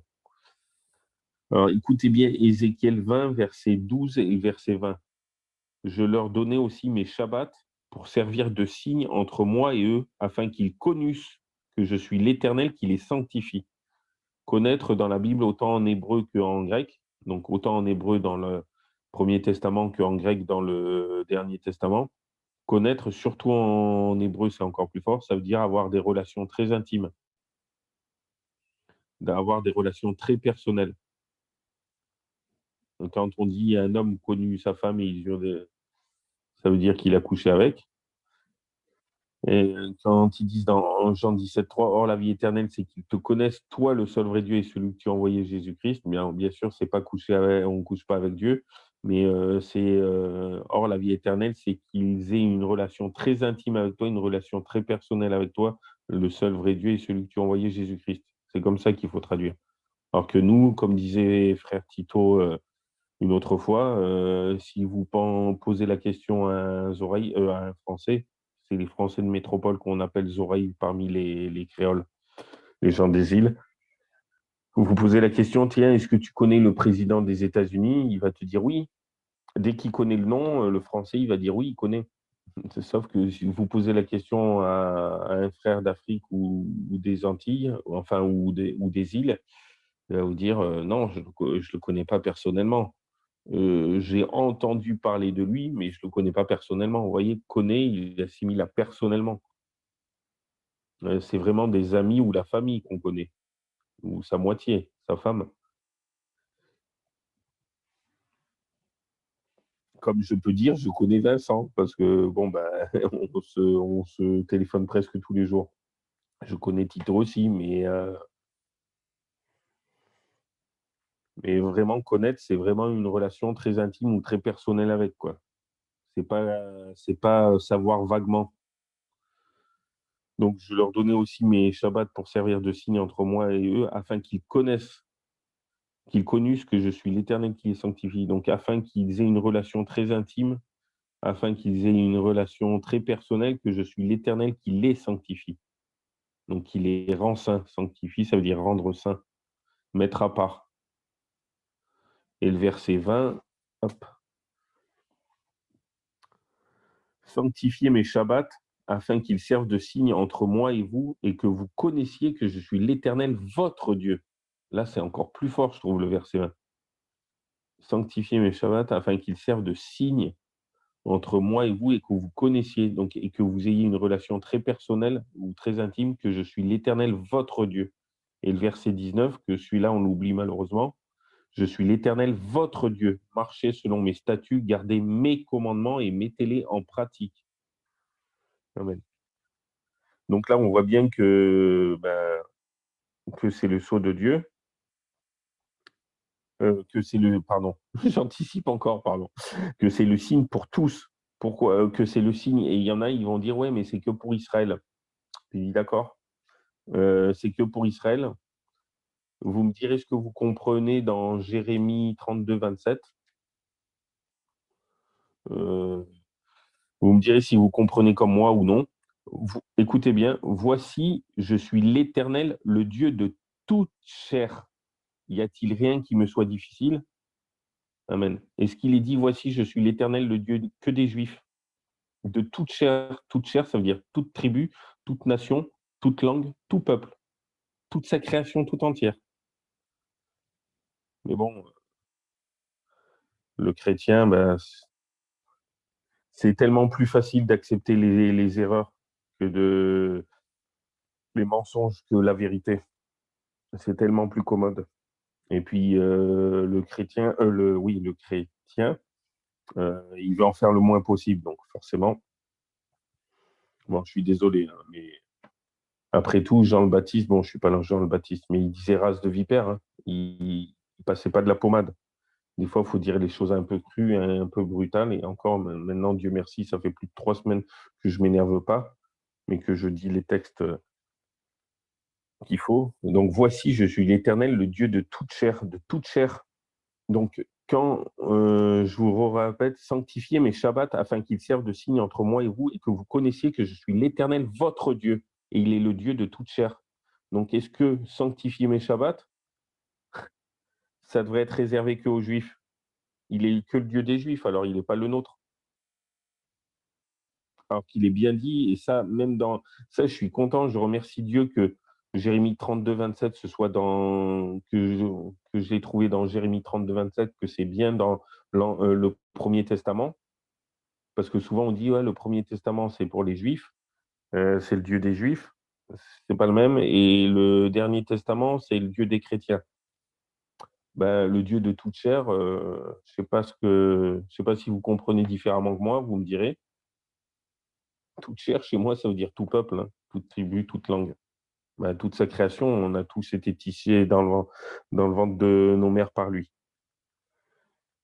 Alors, écoutez bien Ézéchiel 20, verset 12 et verset 20. Je leur donnais aussi mes Shabbats pour servir de signe entre moi et eux, afin qu'ils connussent que je suis l'Éternel qui les sanctifie. Connaître dans la Bible autant en hébreu qu'en grec, donc autant en hébreu dans le Premier Testament qu'en grec dans le Dernier Testament. Connaître, surtout en hébreu, c'est encore plus fort, ça veut dire avoir des relations très intimes, d'avoir des relations très personnelles. Donc, quand on dit un homme connu sa femme et ça veut dire qu'il a couché avec. Et quand ils disent dans Jean 17,3, or la vie éternelle, c'est qu'ils te connaissent, toi, le seul vrai Dieu et celui que tu as envoyé, Jésus-Christ. Bien sûr, c'est pas coucher avec, on ne couche pas avec Dieu, mais or la vie éternelle, c'est qu'ils aient une relation très intime avec toi, une relation très personnelle avec toi, le seul vrai Dieu et celui que tu as envoyé, Jésus-Christ. C'est comme ça qu'il faut traduire. Alors que nous, comme disait frère Tito une autre fois, si vous posez la question à un Français, c'est les Français de métropole qu'on appelle oreilles parmi les créoles, les gens des îles. Vous posez la question, tiens, est-ce que tu connais le président des États-Unis? Il va te dire oui. Dès qu'il connaît le nom, le Français, il va dire oui, il connaît. Sauf que si vous posez la question à un frère d'Afrique ou des Antilles, enfin, ou des îles, il va vous dire non, je ne le connais pas personnellement. J'ai entendu parler de lui, mais je ne le connais pas personnellement. Vous voyez, connaît, il assimile à personnellement. C'est vraiment des amis ou la famille qu'on connaît, ou sa moitié, sa femme. Comme je peux dire, je connais Vincent, parce que bon, bah, on se téléphone presque tous les jours. Je connais Tito aussi, mais vraiment connaître, c'est vraiment une relation très intime ou très personnelle avec, quoi. C'est pas savoir vaguement. Donc, je leur donnais aussi mes Shabbats pour servir de signe entre moi et eux, afin qu'ils connaissent, qu'ils connussent que je suis l'Éternel qui les sanctifie. Donc, afin qu'ils aient une relation très intime, afin qu'ils aient une relation très personnelle, que je suis l'Éternel qui les sanctifie. Donc, qui les rend saints. Sanctifie, ça veut dire rendre saints, mettre à part. Et le verset 20, hop, sanctifiez mes Shabbats afin qu'ils servent de signe entre moi et vous et que vous connaissiez que je suis l'Éternel, votre Dieu. Là, c'est encore plus fort, je trouve, le verset 20. Sanctifiez mes Shabbats afin qu'ils servent de signe entre moi et vous et que vous connaissiez, donc, et que vous ayez une relation très personnelle ou très intime, que je suis l'Éternel, votre Dieu. Et le verset 19, que celui-là, on l'oublie malheureusement, je suis l'Éternel, votre Dieu. Marchez selon mes statuts, gardez mes commandements et mettez-les en pratique. Amen. Donc là, on voit bien que c'est le sceau de Dieu, que c'est le, pardon, j'anticipe encore, pardon, que c'est le signe pour tous. Pourquoi que c'est le signe? Et il y en a, ils vont dire, ouais, mais c'est que pour Israël. Je dis, d'accord, c'est que pour Israël. Vous me direz ce que vous comprenez dans Jérémie 32, 27. Euh, vous me direz si vous comprenez comme moi ou non. Écoutez bien, voici, je suis l'Éternel, le Dieu de toute chair. Y a-t-il rien qui me soit difficile? Amen. Est-ce qu'il est dit, voici, je suis l'Éternel, le Dieu que des Juifs, de toute chair, ça veut dire toute tribu, toute nation, toute langue, tout peuple, toute sa création tout entière. Mais bon, le chrétien, ben, c'est tellement plus facile d'accepter les erreurs que les mensonges que la vérité. C'est tellement plus commode. Et puis le chrétien, le chrétien, il veut en faire le moins possible. Donc forcément, bon, je suis désolé, hein, mais après tout, Jean le Baptiste, bon, je suis pas Jean le Baptiste, mais il disait race de vipère. Hein. Il passait pas de la pommade. Des fois, il faut dire les choses un peu crues, un peu brutales. Et encore, maintenant, Dieu merci, ça fait plus de 3 semaines que je m'énerve pas, mais que je dis les textes qu'il faut. Donc, voici, je suis l'Éternel, le Dieu de toute chair, de toute chair. Donc, quand je vous répète, sanctifiez mes Shabbats afin qu'ils servent de signe entre moi et vous et que vous connaissiez que je suis l'Éternel, votre Dieu, et il est le Dieu de toute chair. Donc, est-ce que sanctifier mes Shabbats, ça devrait être réservé qu'aux Juifs? Il est que le Dieu des Juifs, alors il n'est pas le nôtre. Alors qu'il est bien dit, et ça, même dans ça, je suis content, je remercie Dieu que Jérémie 32, 27, ce soit que j'ai trouvé dans Jérémie 32, 27, que c'est bien dans le Premier Testament, parce que souvent on dit, ouais, le Premier Testament, c'est pour les Juifs, c'est le Dieu des Juifs, c'est pas le même, et le Dernier Testament, c'est le Dieu des chrétiens. Ben, le Dieu de toute chair, je sais pas si vous comprenez différemment que moi, vous me direz. Toute chair, chez moi, ça veut dire tout peuple, hein, toute tribu, toute langue. Bah, toute sa création, on a tous été tissés dans le ventre de nos mères par lui.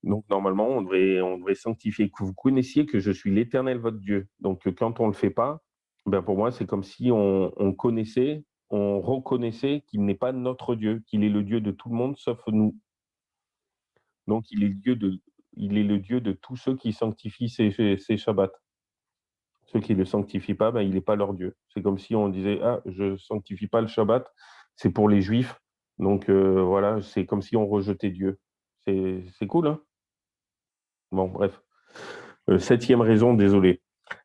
Donc, normalement, on devrait sanctifier, que vous connaissiez que je suis l'Éternel, votre Dieu. Donc, quand on ne le fait pas, ben, pour moi, c'est comme si on connaissait on reconnaissait qu'il n'est pas notre Dieu, qu'il est le Dieu de tout le monde sauf nous. Donc il est le Dieu de tous ceux qui sanctifient ces Shabbats. Ceux qui ne le sanctifient pas, ben, il n'est pas leur Dieu. C'est comme si on disait: «Ah, je ne sanctifie pas le Shabbat, c'est pour les Juifs». Donc voilà, c'est comme si on rejetait Dieu. C'est cool, hein? Bon, bref. 7e raison, désolé.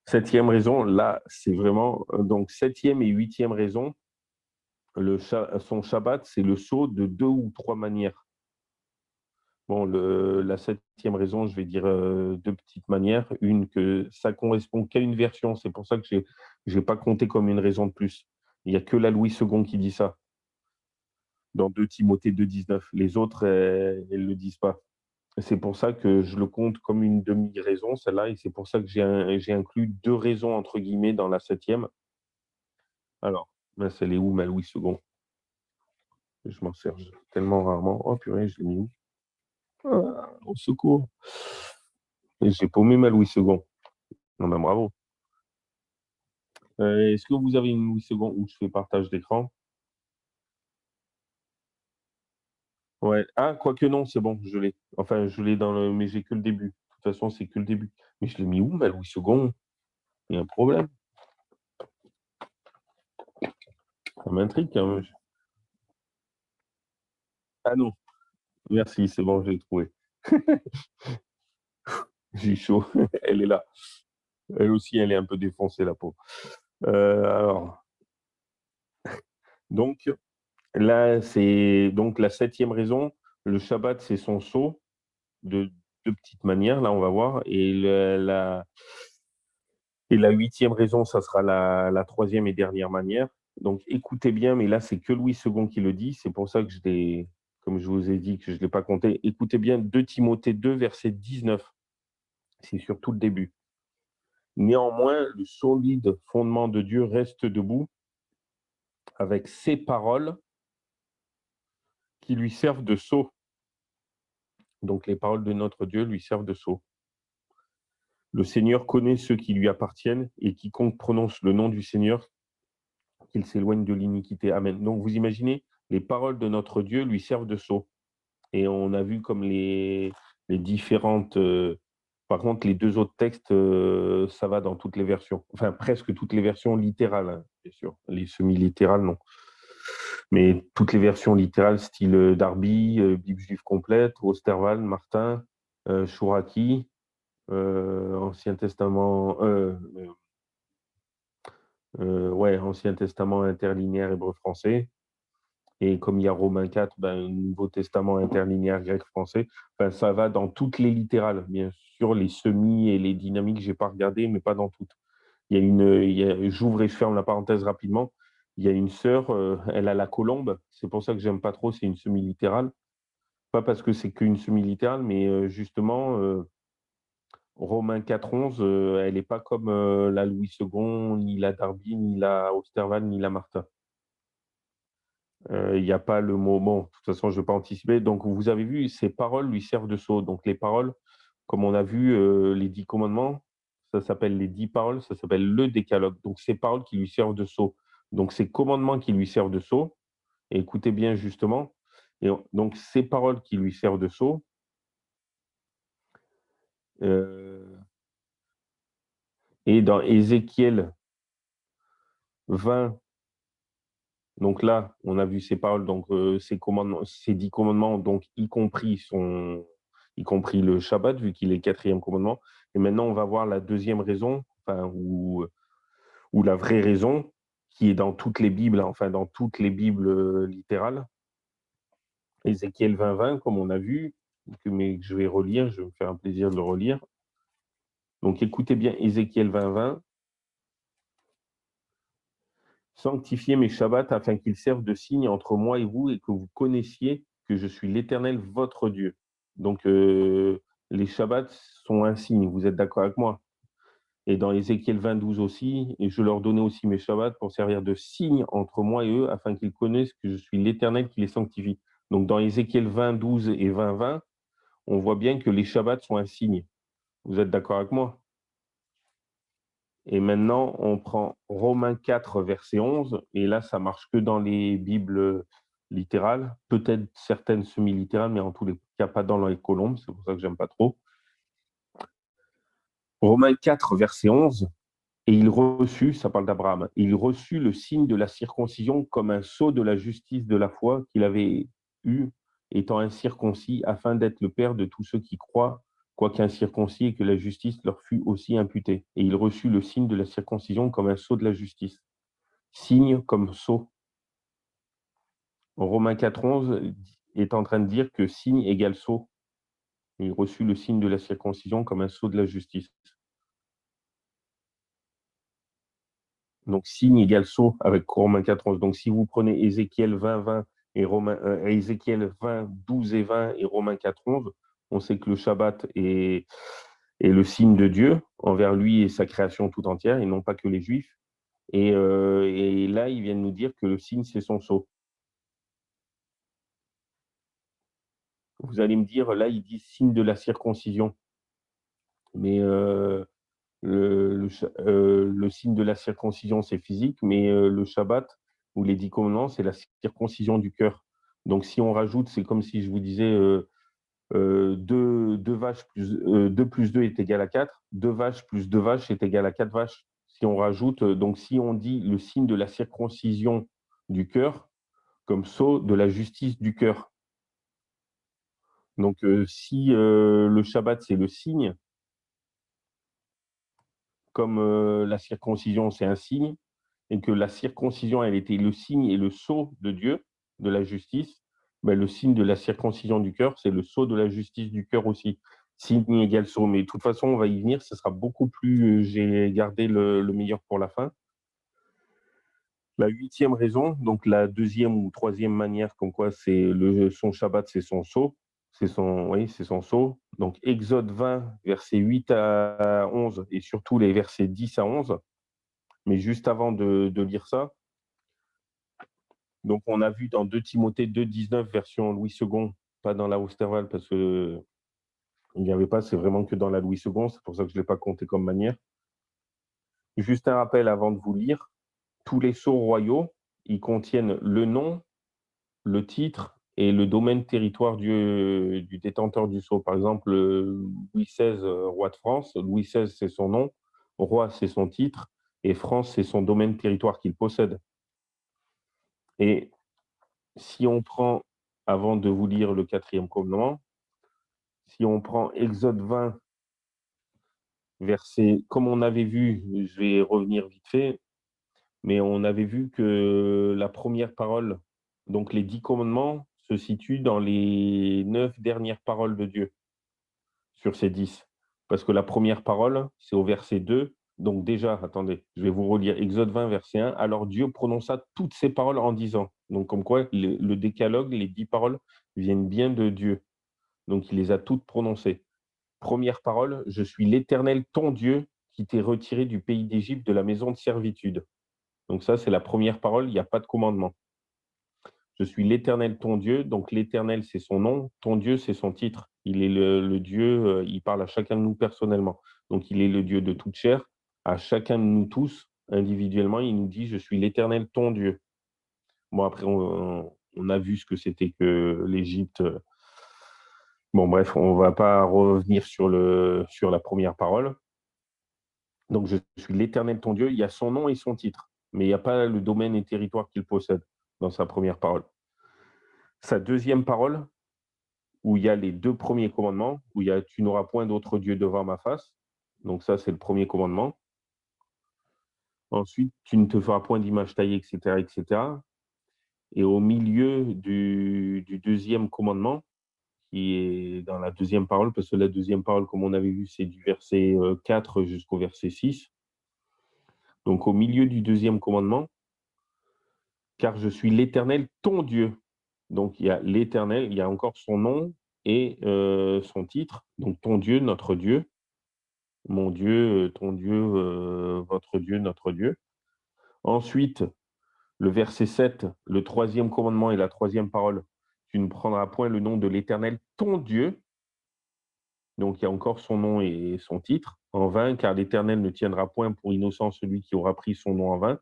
7e raison, là, c'est vraiment donc 7e et 8e raison, son Shabbat, c'est le sceau de 2 ou 3 manières. Bon, la 7e raison, je vais dire 2 petites manières. Une, que ça correspond qu'à une version, c'est pour ça que j'ai pas compté comme une raison de plus. Il y a que la Louis II qui dit ça, dans 2 Timothée 2,19. Les autres, elles le disent pas. C'est pour ça que je le compte comme une demi-raison, celle-là, et c'est pour ça que j'ai inclus 2 raisons entre guillemets dans la 7e. Alors, mince, elle est où ma Louis II? Je m'en sers tellement rarement. Oh purée, je l'ai mis où? Ah, au secours! Et j'ai paumé ma Louis II. Non, ben bravo. Est-ce que vous avez une Louis II où je fais partage d'écran? Ouais. Ah, quoique non, c'est bon, je l'ai. Enfin, je l'ai dans le mais j'ai que le début. De toute façon, c'est que le début. Mais je l'ai mis où ma Louis II? Il y a un problème. Ça m'intrigue quand même. Ah non, merci, c'est bon, je l'ai trouvé. J'ai chaud. Elle est là. Elle aussi, elle est un peu défoncée, la peau. Alors, donc là, c'est donc la 7e raison. Le Shabbat, c'est son sceau de 2 petites manières. Là, on va voir. Et la 8e raison, ça sera la 3e et dernière manière. Donc, écoutez bien, mais là, c'est que Louis II qui le dit. C'est pour ça que comme je vous ai dit, que je ne l'ai pas compté. Écoutez bien 2 Timothée 2, verset 19. C'est surtout le début. Néanmoins, le solide fondement de Dieu reste debout avec ses paroles qui lui servent de sceau. Donc, les paroles de notre Dieu lui servent de sceau. Le Seigneur connaît ceux qui lui appartiennent, et quiconque prononce le nom du Seigneur, qu'il s'éloigne de l'iniquité. Amen. Donc, vous imaginez, les paroles de notre Dieu lui servent de sceau. Et on a vu comme les différentes. Par contre, les 2 autres textes, ça va dans toutes les versions. Enfin, presque toutes les versions littérales, hein, bien sûr. Les semi-littérales, non. Mais toutes les versions littérales, style Darby, Bible juive complète, Osterwald, Martin, Chouraki, Ancien Testament, ouais, Ancien Testament interlinéaire hébreu-français. Et comme il y a Romains 4, ben, Nouveau Testament interlinéaire grec-français. Enfin, ça va dans toutes les littérales. Bien sûr, les semis et les dynamiques, je n'ai pas regardé, mais pas dans toutes. J'ouvre et je ferme la parenthèse rapidement. Il y a une sœur, elle a la colombe. C'est pour ça que j'aime pas trop, c'est une semi-littérale. Pas parce que c'est qu'une semi-littérale, mais justement, Romains 4,11, elle n'est pas comme la Louis II, ni la Darby, ni la Osterwald, ni la Martin. Il n'y a pas le mot. Bon, de toute façon, je ne vais pas anticiper. Donc, vous avez vu, ces paroles lui servent de sceau. Donc, les paroles, comme on a vu, les 10 commandements, ça s'appelle les 10 paroles, ça s'appelle le décalogue. Donc, ces paroles qui lui servent de sceau. Donc, ces commandements qui lui servent de sceau, et écoutez bien justement, donc ces paroles qui lui servent de sceau, euh, et dans Ézéchiel 20, donc là, on a vu ces paroles, donc ces commandements, ces 10 commandements, donc y compris le Shabbat, vu qu'il est le 4e commandement. Et maintenant, on va voir la 2e raison, enfin, ou la vraie raison, qui est dans toutes les Bibles, enfin dans toutes les Bibles littérales. Ézéchiel 20, comme on a vu, mais je vais relire, je vais me faire un plaisir de le relire. Donc écoutez bien Ézéchiel 20. Sanctifiez mes Shabbats afin qu'ils servent de signe entre moi et vous, et que vous connaissiez que je suis l'Éternel, votre Dieu. Donc, les Shabbats sont un signe, vous êtes d'accord avec moi? Et dans Ézéchiel 20, 12 aussi, et je leur donnais aussi mes Shabbats pour servir de signe entre moi et eux, afin qu'ils connaissent que je suis l'Éternel qui les sanctifie. Donc, dans Ézéchiel 20, 12 et 20, on voit bien que les Shabbats sont un signe. Vous êtes d'accord avec moi? Et maintenant, on prend Romains 4, verset 11, et là, ça marche que dans les Bibles littérales, peut-être certaines semi-littérales, mais en tous les cas, pas dans les colombes, c'est pour ça que j'aime pas trop. Romains 4, verset 11, et il reçut, ça parle d'Abraham, il reçut le signe de la circoncision comme un sceau de la justice de la foi qu'il avait eu, étant incirconcis, afin d'être le père de tous ceux qui croient, quoique incirconcis, et que la justice leur fût aussi imputée. Et il reçut le signe de la circoncision comme un sceau de la justice. Signe comme sceau. Romains 4,11 est en train de dire que signe égale sceau. Il reçut le signe de la circoncision comme un sceau de la justice. Donc, signe égale sceau avec Romains 4,11. Donc, si vous prenez Ézéchiel 20, 20 et Ézéchiel 20, 12 et 20 et Romains 4,11, on sait que le Shabbat est le signe de Dieu envers lui et sa création tout entière, et non pas que les Juifs. Et là, ils viennent nous dire que le signe, c'est son sceau. Vous allez me dire, là, il dit signe de la circoncision. Mais le signe de la circoncision, c'est physique, mais le Shabbat ou les 10 commandements, c'est la circoncision du cœur. Donc, si on rajoute, c'est comme si je vous disais 2 vaches plus 2 plus 2 est égal à 4, 2 vaches plus 2 vaches est égal à 4 vaches. Si on rajoute, donc si on dit le signe de la circoncision du cœur comme sceau de la justice du cœur. Donc, si le Shabbat, c'est le signe, comme la circoncision, c'est un signe, et que la circoncision, elle était le signe et le sceau de Dieu, de la justice, ben, le signe de la circoncision du cœur, c'est le sceau de la justice du cœur aussi. Signe égale sceau. Mais de toute façon, on va y venir, ce sera beaucoup plus. J'ai gardé le meilleur pour la fin. La 8e raison, donc la 2e ou 3e manière, comme quoi c'est son Shabbat, c'est son sceau. Oui, c'est son sceau. Donc Exode 20, versets 8 à 11, et surtout les versets 10 à 11. Mais juste avant de lire ça, donc on a vu dans 2 Timothée 2, 19, version Louis II, pas dans la Osterwald, parce que il n'y avait pas, c'est vraiment que dans la Louis II, c'est pour ça que je ne l'ai pas compté comme manière. Juste un rappel avant de vous lire, tous les sceaux royaux, ils contiennent le nom, le titre et le domaine territoire du détenteur du sceau. Par exemple, Louis XVI, roi de France, Louis XVI, c'est son nom, roi, c'est son titre, et France, c'est son domaine territoire qu'il possède. Et si on prend, avant de vous lire le 4e commandement, si on prend Exode 20, verset, comme on avait vu, je vais revenir vite fait, mais on avait vu que la première parole, donc les 10 commandements, se situent dans les 9 dernières paroles de Dieu sur ces 10. Parce que la première parole, c'est au verset 2. Donc déjà, attendez, je vais vous relire Exode 20, verset 1. Alors Dieu prononça toutes ces paroles en disant. Donc comme quoi, le décalogue, les 10 paroles viennent bien de Dieu. Donc il les a toutes prononcées. Première parole, je suis l'Éternel, ton Dieu, qui t'ai retiré du pays d'Égypte, de la maison de servitude. Donc ça, c'est la première parole, il n'y a pas de commandement. Je suis l'Éternel, ton Dieu. Donc l'Éternel, c'est son nom. Ton Dieu, c'est son titre. Il est le Dieu, il parle à chacun de nous personnellement. Donc il est le Dieu de toute chair. À chacun de nous tous, individuellement, il nous dit, je suis l'Éternel, ton Dieu. Bon, après, on a vu ce que c'était que l'Égypte. Bon, bref, on ne va pas revenir sur la première parole. Donc, je suis l'Éternel, ton Dieu. Il y a son nom et son titre, mais il n'y a pas le domaine et territoire qu'il possède dans sa première parole. Sa deuxième parole, où il y a les 2 premiers commandements, où il y a tu n'auras point d'autre Dieu devant ma face. Donc ça, c'est le premier commandement. Ensuite, tu ne te feras point d'image taillée, etc., etc. Et au milieu du 2e commandement, qui est dans la 2e parole, parce que la 2e parole, comme on avait vu, c'est du verset 4 jusqu'au verset 6. Donc au milieu du 2e commandement, car je suis l'Éternel, ton Dieu. Donc il y a l'Éternel, il y a encore son nom et son titre. Donc ton Dieu, notre Dieu. Mon Dieu, ton Dieu, votre Dieu, notre Dieu. Ensuite, le verset 7, le 3e commandement et la 3e parole. Tu ne prendras point le nom de l'Éternel, ton Dieu. Donc il y a encore son nom et son titre. en vain, car l'Éternel ne tiendra point pour innocent celui qui aura pris son nom en vain.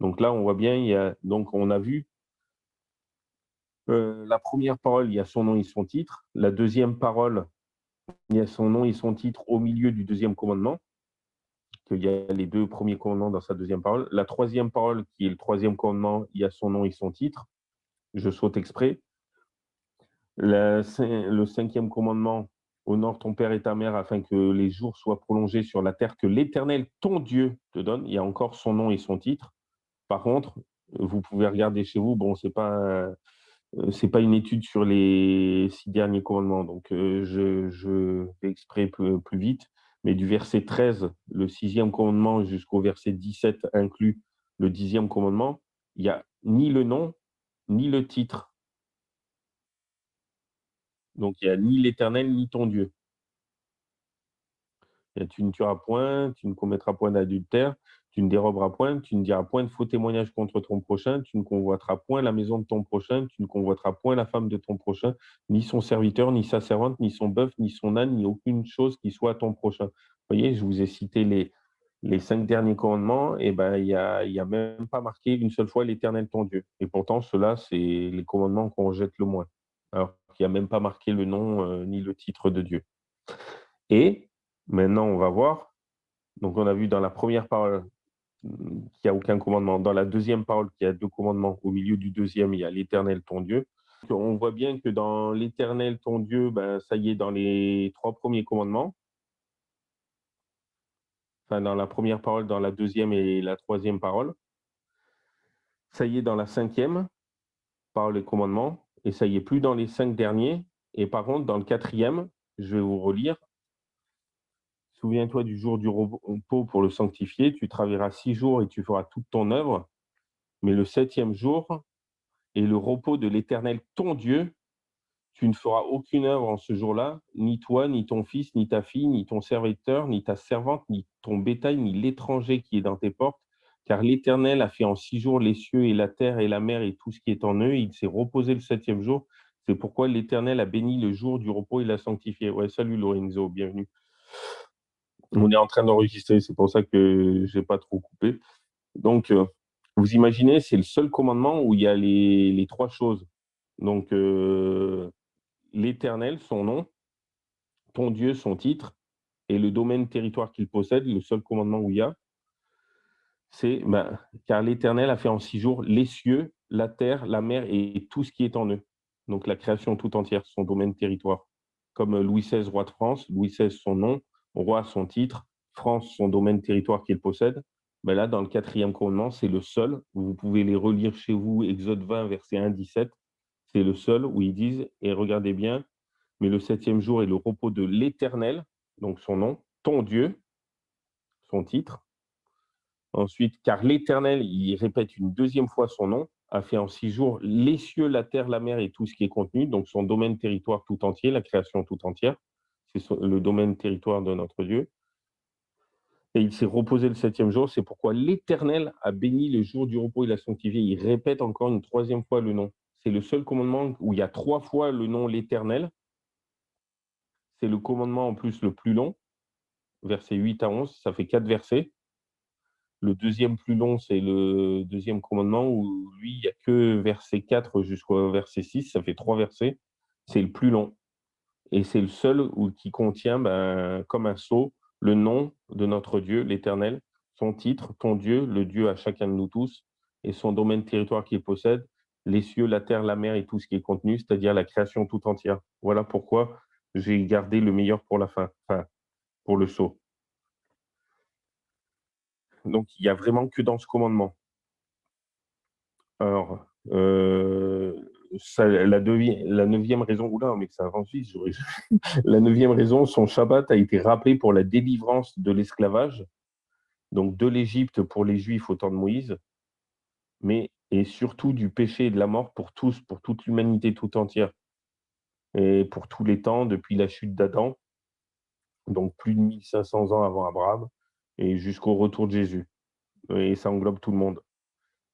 Donc là, on voit bien, donc on a vu la première parole, il y a son nom et son titre. La deuxième parole, il y a son nom et son titre au milieu du deuxième commandement, qu'il y a les deux premiers commandements dans sa deuxième parole. La troisième parole, qui est le troisième commandement, il y a son nom et son titre. Je saute exprès. Le cinquième commandement, honore ton père et ta mère afin que les jours soient prolongés sur la terre que l'Éternel, ton Dieu, te donne. Il y a encore son nom et son titre. Par contre, vous pouvez regarder chez vous, bon, c'est pas une étude sur les 6 derniers commandements, donc je fais exprès plus vite, mais du verset 13, le 6e commandement, jusqu'au verset 17 inclus le 10e commandement, il y a ni le nom, ni le titre. Donc il y a ni l'Éternel, ni ton Dieu. Tu ne tueras point, tu ne commettras point d'adultère, tu ne déroberas point, tu ne diras point de faux témoignages contre ton prochain, tu ne convoiteras point la maison de ton prochain, tu ne convoiteras point la femme de ton prochain, ni son serviteur, ni sa servante, ni son bœuf, ni son âne, ni aucune chose qui soit à ton prochain. Vous voyez, je vous ai cité les 5 derniers commandements, et ben il y a même pas marqué une seule fois l'Éternel ton Dieu. Et pourtant, ceux-là, c'est les commandements qu'on rejette le moins. Alors qu'il n'y a même pas marqué le nom ni le titre de Dieu. Et maintenant, on va voir. Donc, on a vu dans la première parole qu'il n'y a aucun commandement. Dans la deuxième parole, qu'il y a 2 commandements. Au milieu du deuxième, il y a l'Éternel, ton Dieu. Donc, on voit bien que dans l'Éternel, ton Dieu, ben, ça y est, dans les 3 premiers commandements, enfin, dans la première parole, dans la deuxième et la troisième parole, ça y est, dans la cinquième parole et commandement, et ça y est plus dans les 5 derniers. Et par contre, dans le quatrième, je vais vous relire. Souviens-toi du jour du repos pour le sanctifier. Tu travailleras 6 jours et tu feras toute ton œuvre. Mais le 7e jour est le repos de l'Éternel, ton Dieu. Tu ne feras aucune œuvre en ce jour-là, ni toi, ni ton fils, ni ta fille, ni ton serviteur, ni ta servante, ni ton bétail, ni l'étranger qui est dans tes portes. Car l'Éternel a fait en 6 jours les cieux et la terre et la mer et tout ce qui est en eux. Il s'est reposé le 7e jour. C'est pourquoi l'Éternel a béni le jour du repos et l'a sanctifié. Ouais, salut Lorenzo, bienvenue. On est en train d'enregistrer, c'est pour ça que je n'ai pas trop coupé. Donc, vous imaginez, c'est le seul commandement où il y a les 3 choses. Donc, l'Éternel, son nom, ton Dieu, son titre, et le domaine territoire qu'il possède, le seul commandement où il y a, c'est car l'Éternel a fait en 6 jours les cieux, la terre, la mer et tout ce qui est en eux. Donc, la création tout entière, son domaine territoire. Comme Louis XVI, roi de France, Louis XVI, son nom, roi, son titre, France, son domaine territoire qu'il possède. Ben là, dans le 4e commandement, c'est le seul. Vous pouvez les relire chez vous, Exode 20, verset 1, 17. C'est le seul où ils disent, et regardez bien, mais le 7e jour est le repos de l'Éternel, donc son nom, ton Dieu, son titre. Ensuite, car l'Éternel, il répète une 2e fois son nom, a fait en 6 jours les cieux, la terre, la mer et tout ce qui est contenu, donc son domaine territoire tout entier, la création tout entière. C'est le domaine territoire de notre Dieu. Et il s'est reposé le 7e jour. C'est pourquoi l'Éternel a béni le jour du repos et l'a sanctifié. Il répète encore une 3e fois le nom. C'est le seul commandement où il y a 3 fois le nom l'Éternel. C'est le commandement en plus le plus long, versets 8 à 11. Ça fait 4 versets. Le 2e plus long, c'est le 2e commandement où lui, il n'y a que verset 4 jusqu'au verset 6. Ça fait 3 versets. C'est le plus long. Et c'est le seul qui contient, comme un sceau, le nom de notre Dieu, l'Éternel, son titre, ton Dieu, le Dieu à chacun de nous tous, et son domaine territoire qu'il possède, les cieux, la terre, la mer et tout ce qui est contenu, c'est-à-dire la création tout entière. Voilà pourquoi j'ai gardé le meilleur pour la fin, enfin, pour le sceau. Donc, il n'y a vraiment que dans ce commandement. Alors, la 9e raison, oula, mais ça avance vite, la 9e raison, son Shabbat a été rappelé pour la délivrance de l'esclavage, donc de l'Égypte pour les Juifs au temps de Moïse, mais et surtout du péché et de la mort pour tous, pour toute l'humanité tout entière, et pour tous les temps, depuis la chute d'Adam, donc plus de 1500 ans avant Abraham, et jusqu'au retour de Jésus. Et ça englobe tout le monde.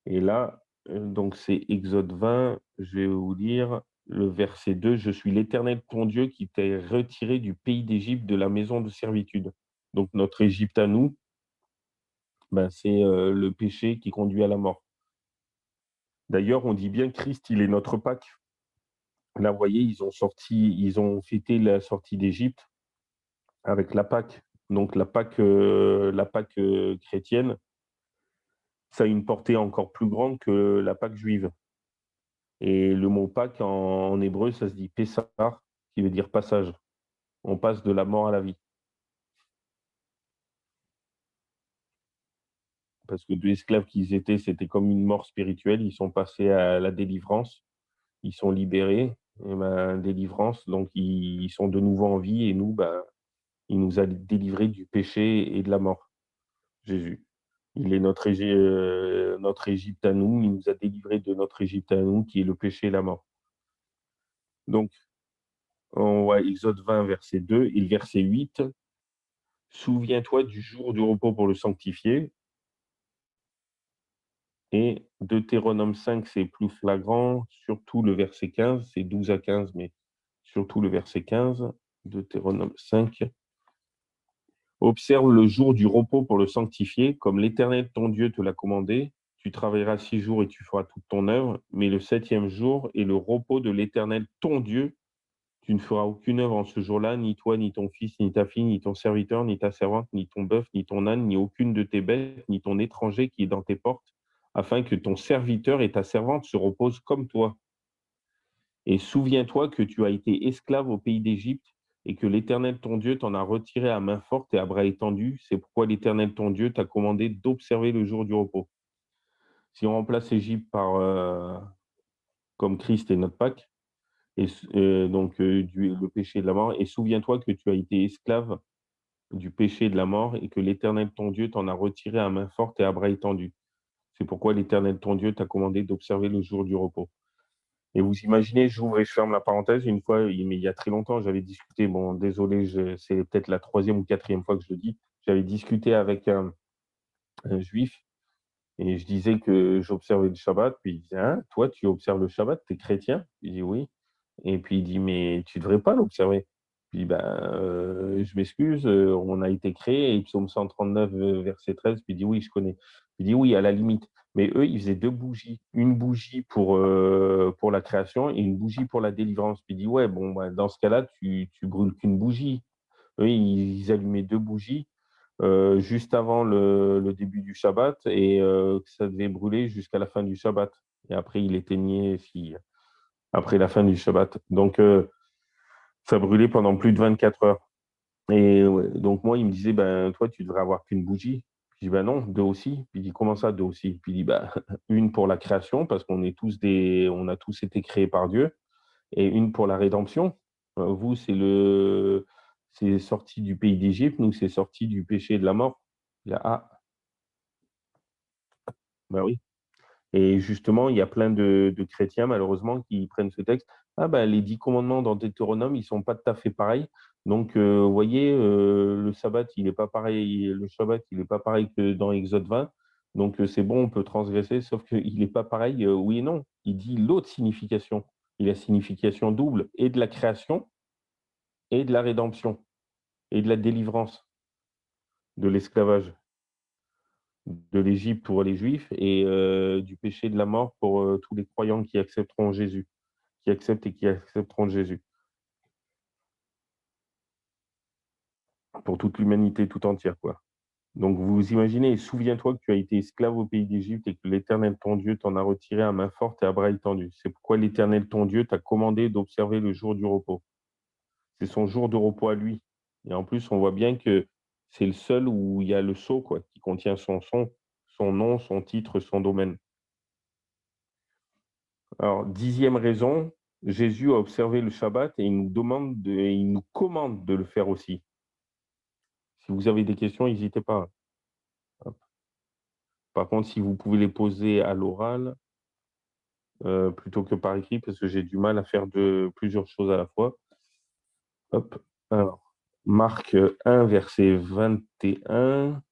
Et là, donc c'est Exode 20, je vais vous lire le verset 2. Je suis l'Éternel ton Dieu qui t'ai retiré du pays d'Égypte, de la maison de servitude. Donc notre Égypte à nous, ben, c'est le péché qui conduit à la mort. D'ailleurs, on dit bien Christ, il est notre Pâque. Là, vous voyez, ils ont fêté la sortie d'Égypte avec la Pâque. Donc la Pâque chrétienne, ça a une portée encore plus grande que la Pâque juive. Et le mot Pâque en hébreu, ça se dit Pessar, qui veut dire passage. On passe de la mort à la vie. Parce que deux esclaves qu'ils étaient, c'était comme une mort spirituelle. Ils sont passés à la délivrance. Ils sont libérés. Et ben, délivrance, donc ils sont de nouveau en vie. Et nous, ben, il nous a délivrés du péché et de la mort, Jésus. Il est notre Égypte à nous. Il nous a délivrés de notre Égypte à nous, qui est le péché et la mort. Donc, on voit Exode 20, verset 2 et le verset 8. Souviens-toi du jour du repos pour le sanctifier. Et Deutéronome 5, c'est plus flagrant, surtout le verset 15, c'est 12 à 15, mais surtout le verset 15, Deutéronome 5. Observe le jour du repos pour le sanctifier, comme l'Éternel ton Dieu te l'a commandé. Tu travailleras 6 jours et tu feras toute ton œuvre, mais le 7e jour est le repos de l'Éternel ton Dieu. Tu ne feras aucune œuvre en ce jour-là, ni toi, ni ton fils, ni ta fille, ni ton serviteur, ni ta servante, ni ton bœuf, ni ton âne, ni aucune de tes bêtes, ni ton étranger qui est dans tes portes, afin que ton serviteur et ta servante se reposent comme toi. Et souviens-toi que tu as été esclave au pays d'Égypte et que l'Éternel ton Dieu t'en a retiré à main forte et à bras étendus. C'est pourquoi l'Éternel ton Dieu t'a commandé d'observer le jour du repos. Si on remplace l'Égypte comme Christ est notre Pâque, et le péché de la mort, et souviens-toi que tu as été esclave du péché de la mort et que l'Éternel ton Dieu t'en a retiré à main forte et à bras étendus. C'est pourquoi l'Éternel ton Dieu t'a commandé d'observer le jour du repos. Et vous imaginez, j'ouvre et je ferme la parenthèse, une fois, mais il y a très longtemps, j'avais discuté, bon, désolé, c'est peut-être la 3e ou 4e fois que je le dis, j'avais discuté avec un juif et je disais que j'observais le Shabbat, puis il disait, hein, toi, tu observes le Shabbat, tu es chrétien? Je dis oui. Et puis il dit, mais tu ne devrais pas l'observer. Puis ben, je m'excuse, on a été créé, et psaume 139, verset 13, puis il dit, oui, je connais. Il dit, oui, à la limite. Mais eux, ils faisaient 2 bougies. Une bougie pour la création et une bougie pour la délivrance. Puis il dit, ouais, bon, ben, dans ce cas-là, tu brûles qu'une bougie. Eux, ils allumaient 2 bougies juste avant le début du Shabbat et que ça devait brûler jusqu'à la fin du Shabbat. Et après, il éteignait après la fin du Shabbat. Donc, ça brûlait pendant plus de 24 heures. Et ouais, donc, moi, il me disait, ben, toi, tu devrais avoir qu'une bougie. Puis je dis, ben non, 2 aussi. Puis il dit, comment ça, 2 aussi? Puis il dit, ben, une pour la création, parce on a tous été créés par Dieu, et une pour la rédemption. Vous, c'est sorti du pays d'Égypte, nous, c'est sorti du péché et de la mort. Il a, ah, ben oui. Et justement, il y a plein de chrétiens, malheureusement, qui prennent ce texte. Ah ben, les 10 commandements dans Deutéronome, ils sont pas tout à fait pareils. Donc, vous voyez, le sabbat, il est pas pareil. Le Shabbat, il n'est pas pareil que dans Exode 20. Donc, c'est bon, on peut transgresser, sauf qu'il n'est pas pareil, oui et non. Il dit l'autre signification. Il a signification double, et de la création, et de la rédemption, et de la délivrance de l'esclavage de l'Égypte pour les Juifs et du péché de la mort pour tous les croyants qui accepteront Jésus, qui acceptent et qui accepteront Jésus, pour toute l'humanité tout entière, quoi. Donc vous imaginez, souviens-toi que tu as été esclave au pays d'Égypte et que l'Éternel ton Dieu t'en a retiré à main forte et à bras étendus. C'est pourquoi l'Éternel ton Dieu t'a commandé d'observer le jour du repos. C'est son jour de repos à lui. Et en plus, on voit bien que c'est le seul où il y a le sceau, quoi, qui contient son nom, son titre, son domaine. Alors, 10e raison, Jésus a observé le Shabbat et il nous commande de le faire aussi. Si vous avez des questions, n'hésitez pas. Hop. Par contre, si vous pouvez les poser à l'oral plutôt que par écrit, parce que j'ai du mal à faire plusieurs choses à la fois. Hop. Alors, Marc 1, verset 21.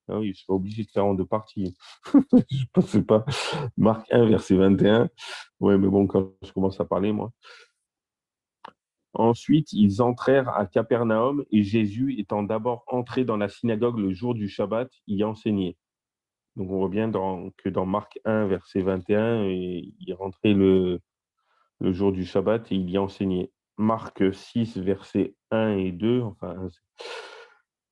Ah oui, je suis obligé de faire en 2 parties. Je ne pensais pas. Marc 1, verset 21. Ouais, mais bon, quand je commence à parler, moi. Ensuite, ils entrèrent à Capernaum et Jésus, étant d'abord entré dans la synagogue le jour du Shabbat, y enseignait. Donc, on voit bien que dans Marc 1, verset 21, il rentrait le jour du Shabbat et il y enseignait. Marc 6, versets 1 et 2, enfin,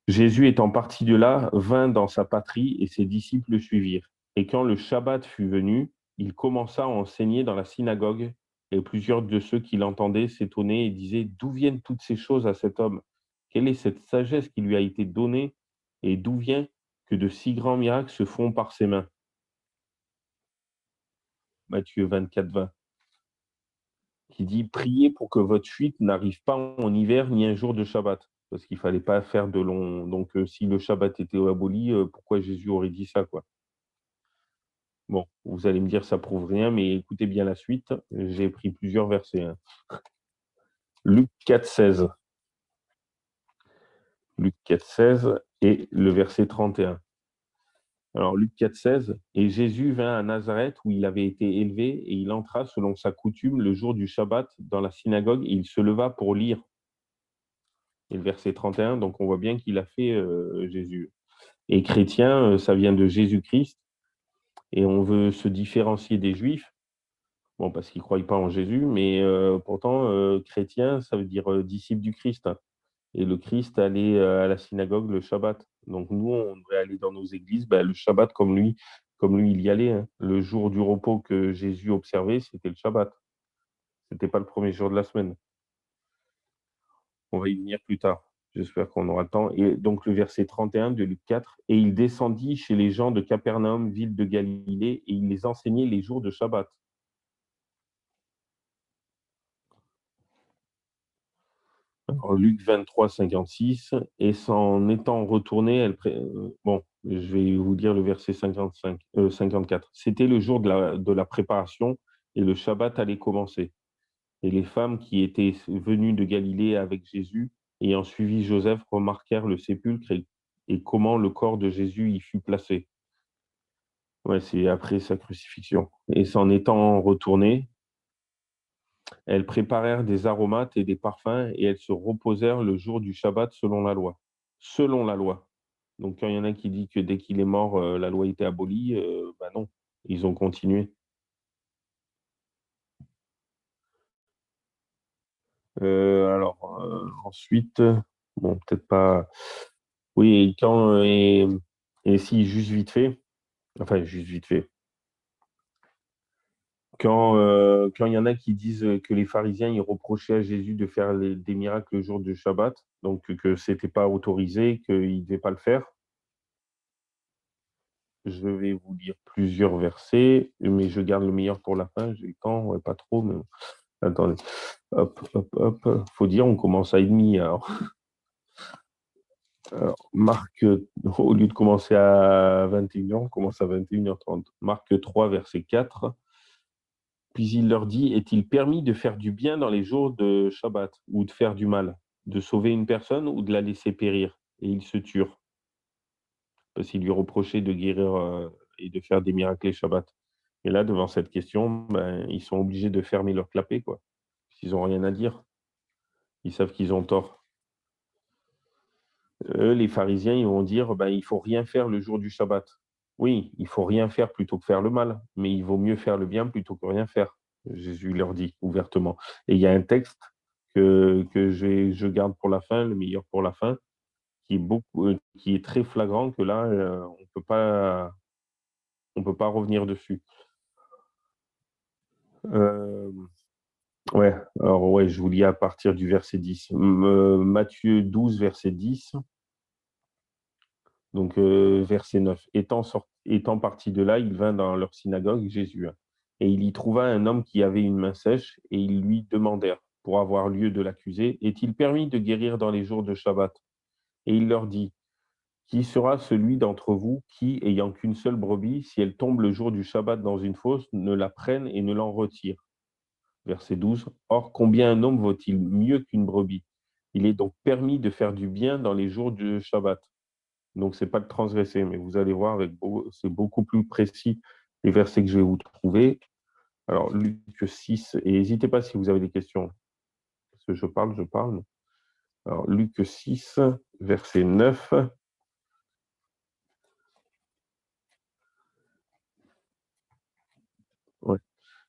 Jésus étant parti de là, vint dans sa patrie et ses disciples le suivirent. Et quand le Shabbat fut venu, il commença à enseigner dans la synagogue et plusieurs de ceux qui l'entendaient s'étonnaient et disaient: D'où viennent toutes ces choses à cet homme? Quelle est cette sagesse qui lui a été donnée et d'où vient que de si grands miracles se font par ses mains? Matthieu 24, 20, qui dit: Priez pour que votre fuite n'arrive pas en hiver ni un jour de Shabbat. Parce qu'il ne fallait pas faire de long. Donc, si le Shabbat était aboli, pourquoi Jésus aurait dit ça, quoi? Bon, vous allez me dire, ça prouve rien, mais écoutez bien la suite. J'ai pris plusieurs versets, hein. Luc 4, 16. Luc 4, 16 et le verset 31. Alors, Luc 4, 16. Et Jésus vint à Nazareth où il avait été élevé et il entra selon sa coutume le jour du Shabbat dans la synagogue et il se leva pour lire. Et le verset 31, donc on voit bien qu'il a fait Jésus. Et chrétien, ça vient de Jésus-Christ et on veut se différencier des Juifs. Bon, parce qu'ils ne croient pas en Jésus, mais pourtant, chrétien, ça veut dire disciple du Christ, hein. Et le Christ allait à la synagogue le Shabbat. Donc nous, on devrait aller dans nos églises, le Shabbat comme lui, il y allait, hein. Le jour du repos que Jésus observait, c'était le Shabbat. C'était pas le premier jour de la semaine. On va y venir plus tard. J'espère qu'on aura le temps. Et donc le verset 31 de Luc 4, et il descendit chez les gens de Capernaum, ville de Galilée, et il les enseignait les jours de Shabbat. Alors, Luc 23, 56, et s'en étant retourné, bon, je vais vous dire le verset 54. C'était le jour de la préparation et le Shabbat allait commencer. Et les femmes qui étaient venues de Galilée avec Jésus, ayant suivi Joseph, remarquèrent le sépulcre et comment le corps de Jésus y fut placé. Ouais, c'est après sa crucifixion. Et s'en étant retournées, elles préparèrent des aromates et des parfums et elles se reposèrent le jour du Shabbat selon la loi. Selon la loi. Donc, quand il y en a qui dit que dès qu'il est mort, la loi était abolie, non, ils ont continué. Ensuite, bon, peut-être pas. Oui, et si, juste vite fait, enfin, juste vite fait, quand il y en a qui disent que les pharisiens, ils reprochaient à Jésus de faire des miracles le jour du Shabbat, donc que c'était pas autorisé, qu'il ne devait pas le faire, je vais vous lire plusieurs versets, mais je garde le meilleur pour la fin, j'ai le temps, ouais, pas trop, mais attendez. Hop, hop, hop. Faut dire, on commence à 1h30. Alors, Marc, au lieu de commencer à 21h, on commence à 21h30. Marc 3, verset 4. Puis il leur dit: Est-il permis de faire du bien dans les jours de Shabbat ou de faire du mal, de sauver une personne ou de la laisser périr? Et ils se turent, parce qu'ils lui reprochaient de guérir et de faire des miracles les Shabbat. Et là, devant cette question, ils sont obligés de fermer leur clapet, quoi. Ils n'ont rien à dire. Ils savent qu'ils ont tort. Eux, les pharisiens, ils vont dire, il faut rien faire le jour du Shabbat. Oui, il faut rien faire plutôt que faire le mal, mais il vaut mieux faire le bien plutôt que rien faire. Jésus leur dit ouvertement. Et il y a un texte que je garde pour la fin, le meilleur pour la fin, qui est très flagrant que là, on peut pas revenir dessus. Euh, ouais, alors ouais, je vous lis à partir du verset 10. Matthieu 12, verset 10. Donc, verset 9. Étant parti de là, il vint dans leur synagogue, Jésus, hein, et il y trouva un homme qui avait une main sèche, et ils lui demandèrent, pour avoir lieu de l'accuser: Est-il permis de guérir dans les jours de Shabbat? Et il leur dit: Qui sera celui d'entre vous qui, ayant qu'une seule brebis, si elle tombe le jour du Shabbat dans une fosse, ne la prenne et ne l'en retire? Verset 12. Or, combien un homme vaut-il mieux qu'une brebis? Il est donc permis de faire du bien dans les jours de Shabbat. Donc, c'est pas de transgresser, mais vous allez voir, c'est beaucoup plus précis les versets que je vais vous trouver. Alors, Luc 6, et n'hésitez pas si vous avez des questions, Parce que je parle. Alors, Luc 6, verset 9. Ouais.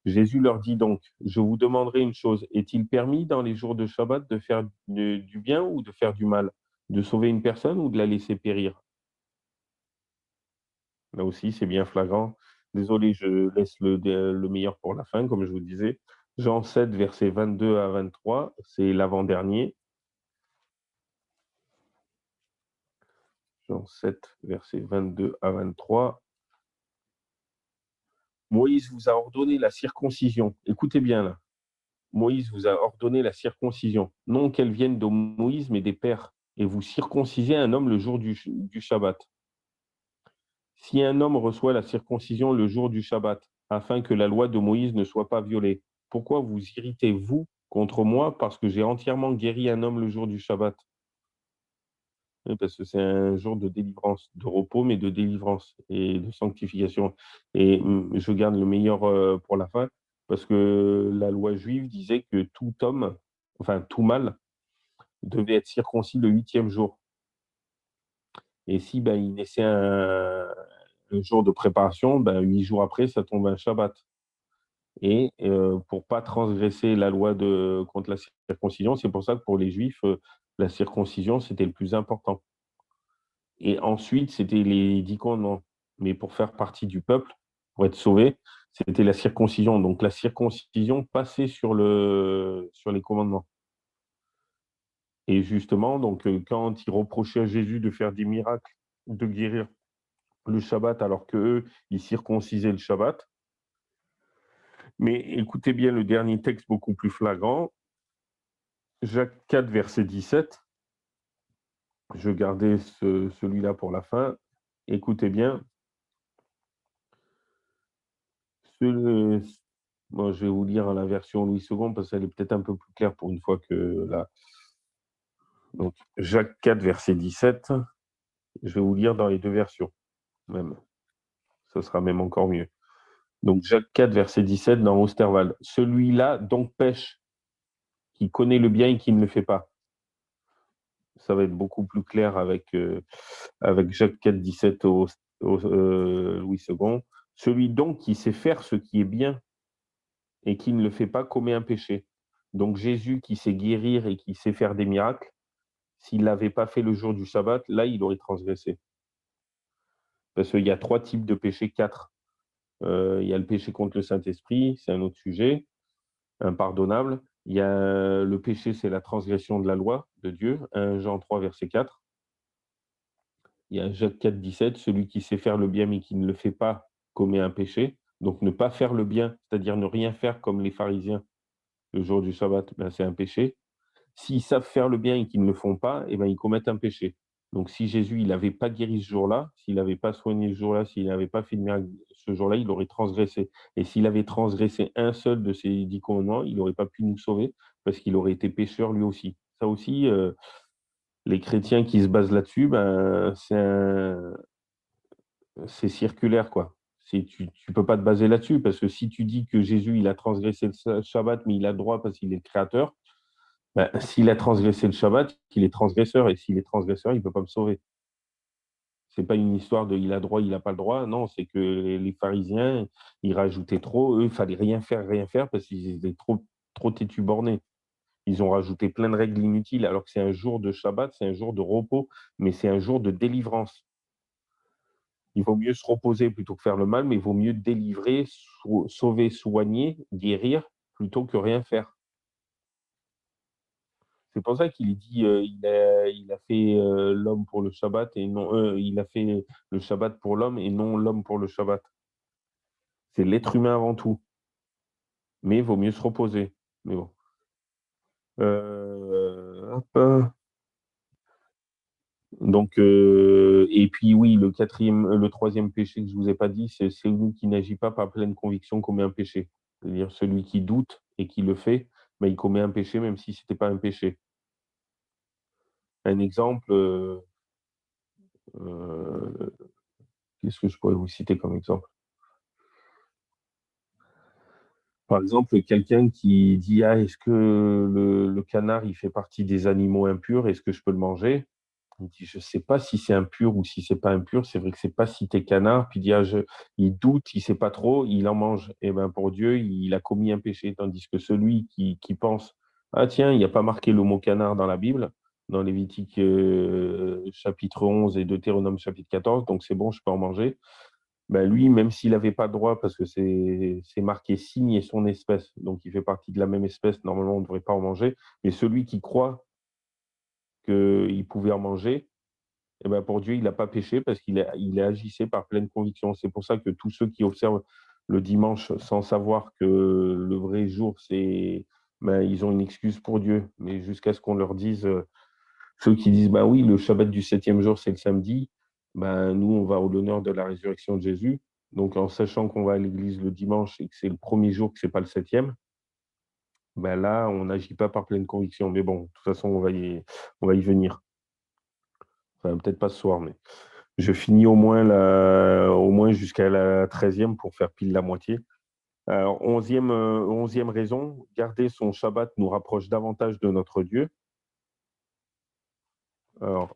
Jésus leur dit donc, je vous demanderai une chose, est-il permis dans les jours de Shabbat de faire du bien ou de faire du mal, de sauver une personne ou de la laisser périr? Là aussi, c'est bien flagrant. Désolé, je laisse le meilleur pour la fin, comme je vous disais. Jean 7, versets 22 à 23, c'est l'avant-dernier. Jean 7, versets 22 à 23. Moïse vous a ordonné la circoncision. Écoutez bien là. Moïse vous a ordonné la circoncision. Non qu'elle vienne de Moïse, mais des pères. Et vous circoncisez un homme le jour du Shabbat. Si un homme reçoit la circoncision le jour du Shabbat, afin que la loi de Moïse ne soit pas violée, pourquoi vous irritez, vous, contre moi, parce que j'ai entièrement guéri un homme le jour du Shabbat? Oui, parce que c'est un jour de délivrance, de repos, mais de délivrance et de sanctification. Et je garde le meilleur pour la fin, parce que la loi juive disait que tout homme, enfin tout mâle, devait être circoncis le 8e jour. Et si ben, il naissait un jour de préparation, ben, 8 jours après, ça tombe un Shabbat. Et pour pas transgresser la loi contre la circoncision, c'est pour ça que pour les Juifs, la circoncision, c'était le plus important. Et ensuite, c'était les 10 commandements. Mais pour faire partie du peuple, pour être sauvé, c'était la circoncision. Donc la circoncision passait sur les commandements. Et justement, donc, quand ils reprochaient à Jésus de faire des miracles, de guérir le Shabbat, alors qu'eux, ils circoncisaient le Shabbat. Mais écoutez bien le dernier texte beaucoup plus flagrant, Jacques 4, verset 17. Je gardais celui-là pour la fin. Écoutez bien. Ce, bon, je vais vous lire la version Louis II parce qu'elle est peut-être un peu plus claire pour une fois que là. Donc, Jacques 4, verset 17. Je vais vous lire dans les deux versions, même. Ce sera même encore mieux. Donc, Jacques 4, verset 17 dans Osterwald. Celui-là donc pêche, qui connaît le bien et qui ne le fait pas. Ça va être beaucoup plus clair avec Jacques 4, 17 Louis II. Celui donc qui sait faire ce qui est bien et qui ne le fait pas commet un péché. Donc Jésus qui sait guérir et qui sait faire des miracles, s'il ne l'avait pas fait le jour du Shabbat, là, il aurait transgressé. Parce qu'il y a 3 types de péchés, 4. Il y a le péché contre le Saint-Esprit, c'est un autre sujet, impardonnable. Il y a le péché, c'est la transgression de la loi de Dieu, 1 Jean 3, verset 4. Il y a Jacques 4, 17, celui qui sait faire le bien mais qui ne le fait pas commet un péché. Donc ne pas faire le bien, c'est-à-dire ne rien faire comme les pharisiens le jour du Shabbat, ben, c'est un péché. S'ils savent faire le bien et qu'ils ne le font pas, eh ben, ils commettent un péché. Donc si Jésus il n'avait pas guéri ce jour-là, s'il n'avait pas soigné ce jour-là, s'il n'avait pas fait de miracle ce jour-là, il aurait transgressé. Et s'il avait transgressé un seul de ces 10 commandements, il n'aurait pas pu nous sauver parce qu'il aurait été pécheur lui aussi. Ça aussi, les chrétiens qui se basent là-dessus, ben, c'est circulaire, quoi. Tu ne peux pas te baser là-dessus parce que si tu dis que Jésus il a transgressé le Shabbat, mais il a le droit parce qu'il est le créateur, ben, s'il a transgressé le Shabbat, il est transgresseur. Et s'il est transgresseur, il ne peut pas me sauver. C'est pas une histoire de il a droit, il n'a pas le droit. Non, c'est que les pharisiens, ils rajoutaient trop. Eux, il fallait rien faire parce qu'ils étaient trop têtus bornés. Ils ont rajouté plein de règles inutiles alors que c'est un jour de Shabbat, c'est un jour de repos, mais c'est un jour de délivrance. Il vaut mieux se reposer plutôt que faire le mal, mais il vaut mieux délivrer, sauver, soigner, guérir, plutôt que rien faire. C'est pour ça qu'il dit il a fait l'homme pour le Shabbat et non il a fait le Shabbat pour l'homme et non l'homme pour le Shabbat. C'est l'être humain avant tout, mais il vaut mieux se reposer. Mais bon. Hop. Donc et puis oui, le troisième péché que je vous ai pas dit, c'est celui qui n'agit pas par pleine conviction commet un péché. C'est-à-dire celui qui doute et qui le fait, ben, il commet un péché même si c'était pas un péché. Un exemple. Euh, Qu'est-ce que je pourrais vous citer comme exemple? Par exemple, quelqu'un qui dit, ah, est-ce que le canard, il fait partie des animaux impurs, est-ce que je peux le manger? Il dit, je ne sais pas si c'est impur ou si c'est pas impur, c'est vrai que c'est pas cité canard, puis il dit, il doute, il sait pas trop, il en mange. Et ben pour Dieu, il a commis un péché, tandis que celui qui pense, ah tiens, il n'y a pas marqué le mot canard dans la Bible, dans Lévitique chapitre 11 et Deutéronome chapitre 14, donc c'est bon, je peux en manger. Ben lui, même s'il n'avait pas le droit, parce que c'est marqué signe et son espèce, donc il fait partie de la même espèce, normalement on ne devrait pas en manger, mais celui qui croit qu'il pouvait en manger, eh ben pour Dieu, il n'a pas péché parce il agissait par pleine conviction. C'est pour ça que tous ceux qui observent le dimanche sans savoir que le vrai jour, ben, ils ont une excuse pour Dieu. Mais jusqu'à ce qu'on leur dise, ceux qui disent, bah oui, le Shabbat du 7e jour, c'est le samedi, ben, nous, on va au l'honneur de la résurrection de Jésus. Donc, en sachant qu'on va à l'église le dimanche et que c'est le premier jour, que c'est pas le 7e, ben là, on n'agit pas par pleine conviction. Mais bon, de toute façon, on va y venir. Enfin, peut-être pas ce soir, mais je finis au moins jusqu'à la 13e pour faire pile la moitié. Alors, 11e raison, garder son Shabbat nous rapproche davantage de notre Dieu. Alors,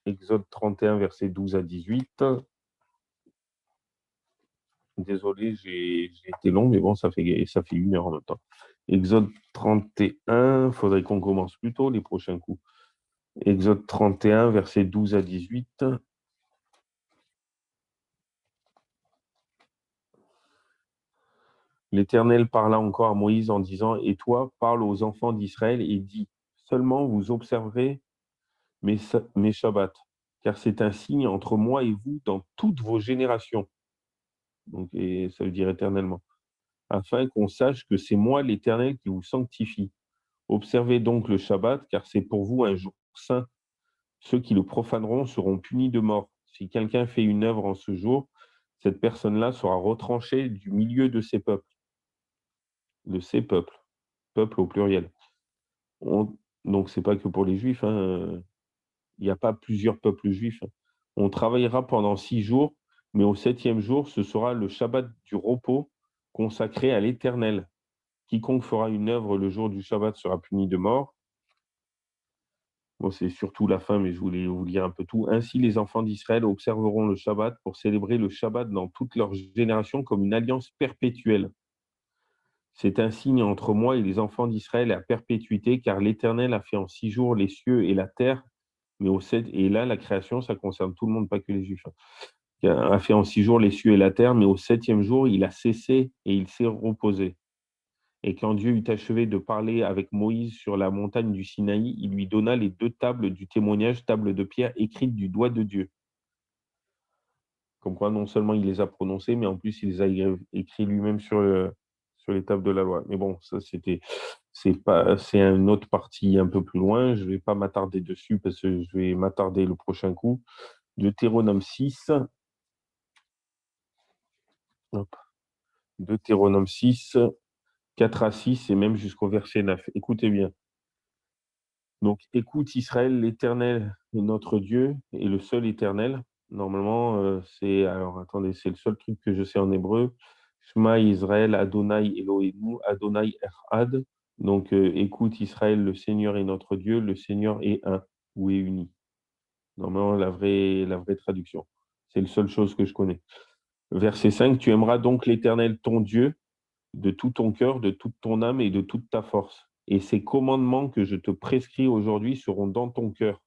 Exode 31, versets 12 à 18. Désolé, j'ai été long, mais bon, ça fait 1 heure en même temps. Exode 31, il faudrait qu'on commence plus tôt les prochains coups. Exode 31, versets 12 à 18. L'Éternel parla encore à Moïse en disant, et toi, parle aux enfants d'Israël et dis, seulement vous observerez mes Shabbats, car c'est un signe entre moi et vous dans toutes vos générations. Donc, et ça veut dire éternellement, afin qu'on sache que c'est moi l'Éternel qui vous sanctifie. Observez donc le Shabbat, car c'est pour vous un jour saint. Ceux qui le profaneront seront punis de mort. Si quelqu'un fait une œuvre en ce jour, cette personne-là sera retranchée du milieu de ses peuples, peuples au pluriel. Donc, c'est pas que pour les Juifs, hein. Il n'y a pas plusieurs peuples juifs, hein. On travaillera pendant 6 jours, mais au 7e jour, ce sera le Shabbat du repos consacré à l'Éternel. Quiconque fera une œuvre le jour du Shabbat sera puni de mort. Bon, c'est surtout la fin, mais je voulais vous lire un peu tout. Ainsi, les enfants d'Israël observeront le Shabbat pour célébrer le Shabbat dans toutes leurs générations comme une alliance perpétuelle. C'est un signe entre moi et les enfants d'Israël à perpétuité, car l'Éternel a fait en 6 jours les cieux et la terre, mais et là, la création, ça concerne tout le monde, pas que les Juifs, hein. Il a fait en 6 jours les cieux et la terre, mais au 7e jour, il a cessé et il s'est reposé. Et quand Dieu eut achevé de parler avec Moïse sur la montagne du Sinaï, il lui donna les 2 tables du témoignage, tables de pierre écrites du doigt de Dieu. Comme quoi, non seulement il les a prononcées, mais en plus, il les a écrits lui-même sur les tables de la loi. Mais bon, ça, c'est une autre partie un peu plus loin. Je ne vais pas m'attarder dessus parce que je vais m'attarder le prochain coup. Deutéronome 6. Hop. Deutéronome 6, 4 à 6 et même jusqu'au verset 9. Écoutez bien. Donc, écoute Israël, l'Éternel est notre Dieu et le seul Éternel. Normalement, alors attendez, c'est le seul truc que je sais en hébreu. Shema Israël, Adonai Elohenu, Adonai Echad. Donc, écoute Israël, le Seigneur est notre Dieu, le Seigneur est un ou est uni. Normalement, la vraie traduction. C'est la seule chose que je connais. Verset 5, tu aimeras donc l'Éternel, ton Dieu, de tout ton cœur, de toute ton âme et de toute ta force. Et ces commandements que je te prescris aujourd'hui seront dans ton cœur.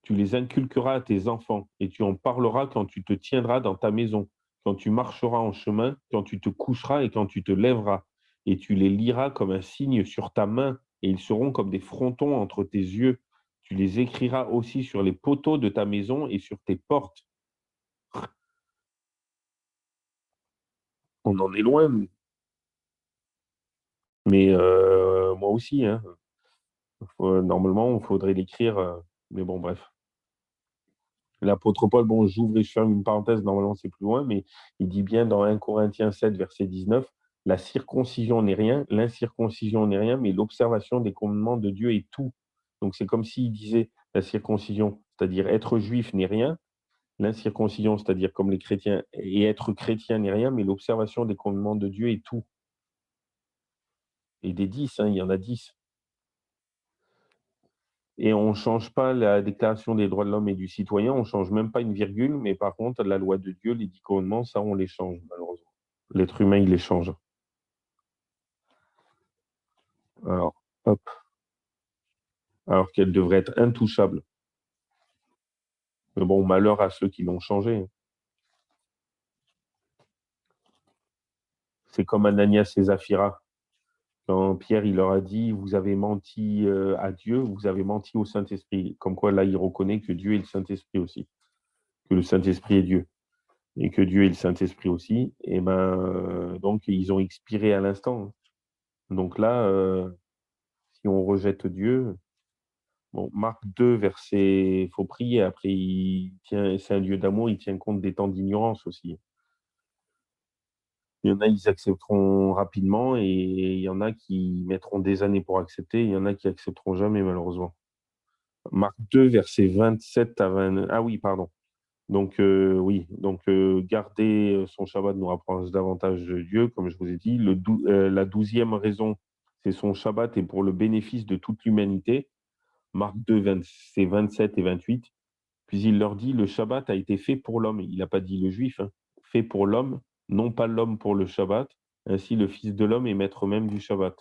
Tu les inculqueras à tes enfants et tu en parleras quand tu te tiendras dans ta maison, quand tu marcheras en chemin, quand tu te coucheras et quand tu te lèveras. Et tu les liras comme un signe sur ta main et ils seront comme des frontons entre tes yeux. Tu les écriras aussi sur les poteaux de ta maison et sur tes portes. On en est loin, mais moi aussi, hein. Normalement, il faudrait l'écrire, mais bon, bref. L'apôtre Paul, bon, j'ouvre et je ferme une parenthèse, normalement c'est plus loin, mais il dit bien dans 1 Corinthiens 7, verset 19, la circoncision n'est rien, l'incirconcision n'est rien, mais l'observation des commandements de Dieu est tout. Donc c'est comme s'il disait la circoncision, c'est-à-dire être juif n'est rien, L'incirconcision, c'est-à-dire comme les chrétiens, et être chrétien n'est rien, mais l'observation des commandements de Dieu est tout. Et des 10, hein, il y en a 10. Et on ne change pas la déclaration des droits de l'homme et du citoyen, on ne change même pas une virgule, mais par contre, la loi de Dieu, les 10 commandements, ça, on les change, malheureusement. L'être humain, il les change. Alors, hop. Alors qu'elle devrait être intouchable. Mais bon, malheur à ceux qui l'ont changé. C'est comme Ananias et Saphira. Quand Pierre, il leur a dit, vous avez menti à Dieu, vous avez menti au Saint-Esprit. Comme quoi, là, il reconnaît que Dieu est le Saint-Esprit aussi, que le Saint-Esprit est Dieu, et que Dieu est le Saint-Esprit aussi. Et ben, donc, ils ont expiré à l'instant. Donc là, si on rejette Dieu, bon, Marc 2, verset, faut prier. Après, c'est un Dieu d'amour, il tient compte des temps d'ignorance aussi. Il y en a, ils accepteront rapidement, et il y en a qui mettront des années pour accepter. Il y en a qui accepteront jamais, malheureusement. Marc 2, verset 27 à 20. Ah oui, pardon. Donc, oui, donc garder son Shabbat nous rapproche davantage de Dieu, comme je vous ai dit. La 12e raison, c'est son Shabbat et pour le bénéfice de toute l'humanité. Marc 2, c'est 27 et 28. Puis il leur dit, le Shabbat a été fait pour l'homme. Il n'a pas dit le juif, hein. Fait pour l'homme, non pas l'homme pour le Shabbat. Ainsi, le Fils de l'homme est maître même du Shabbat.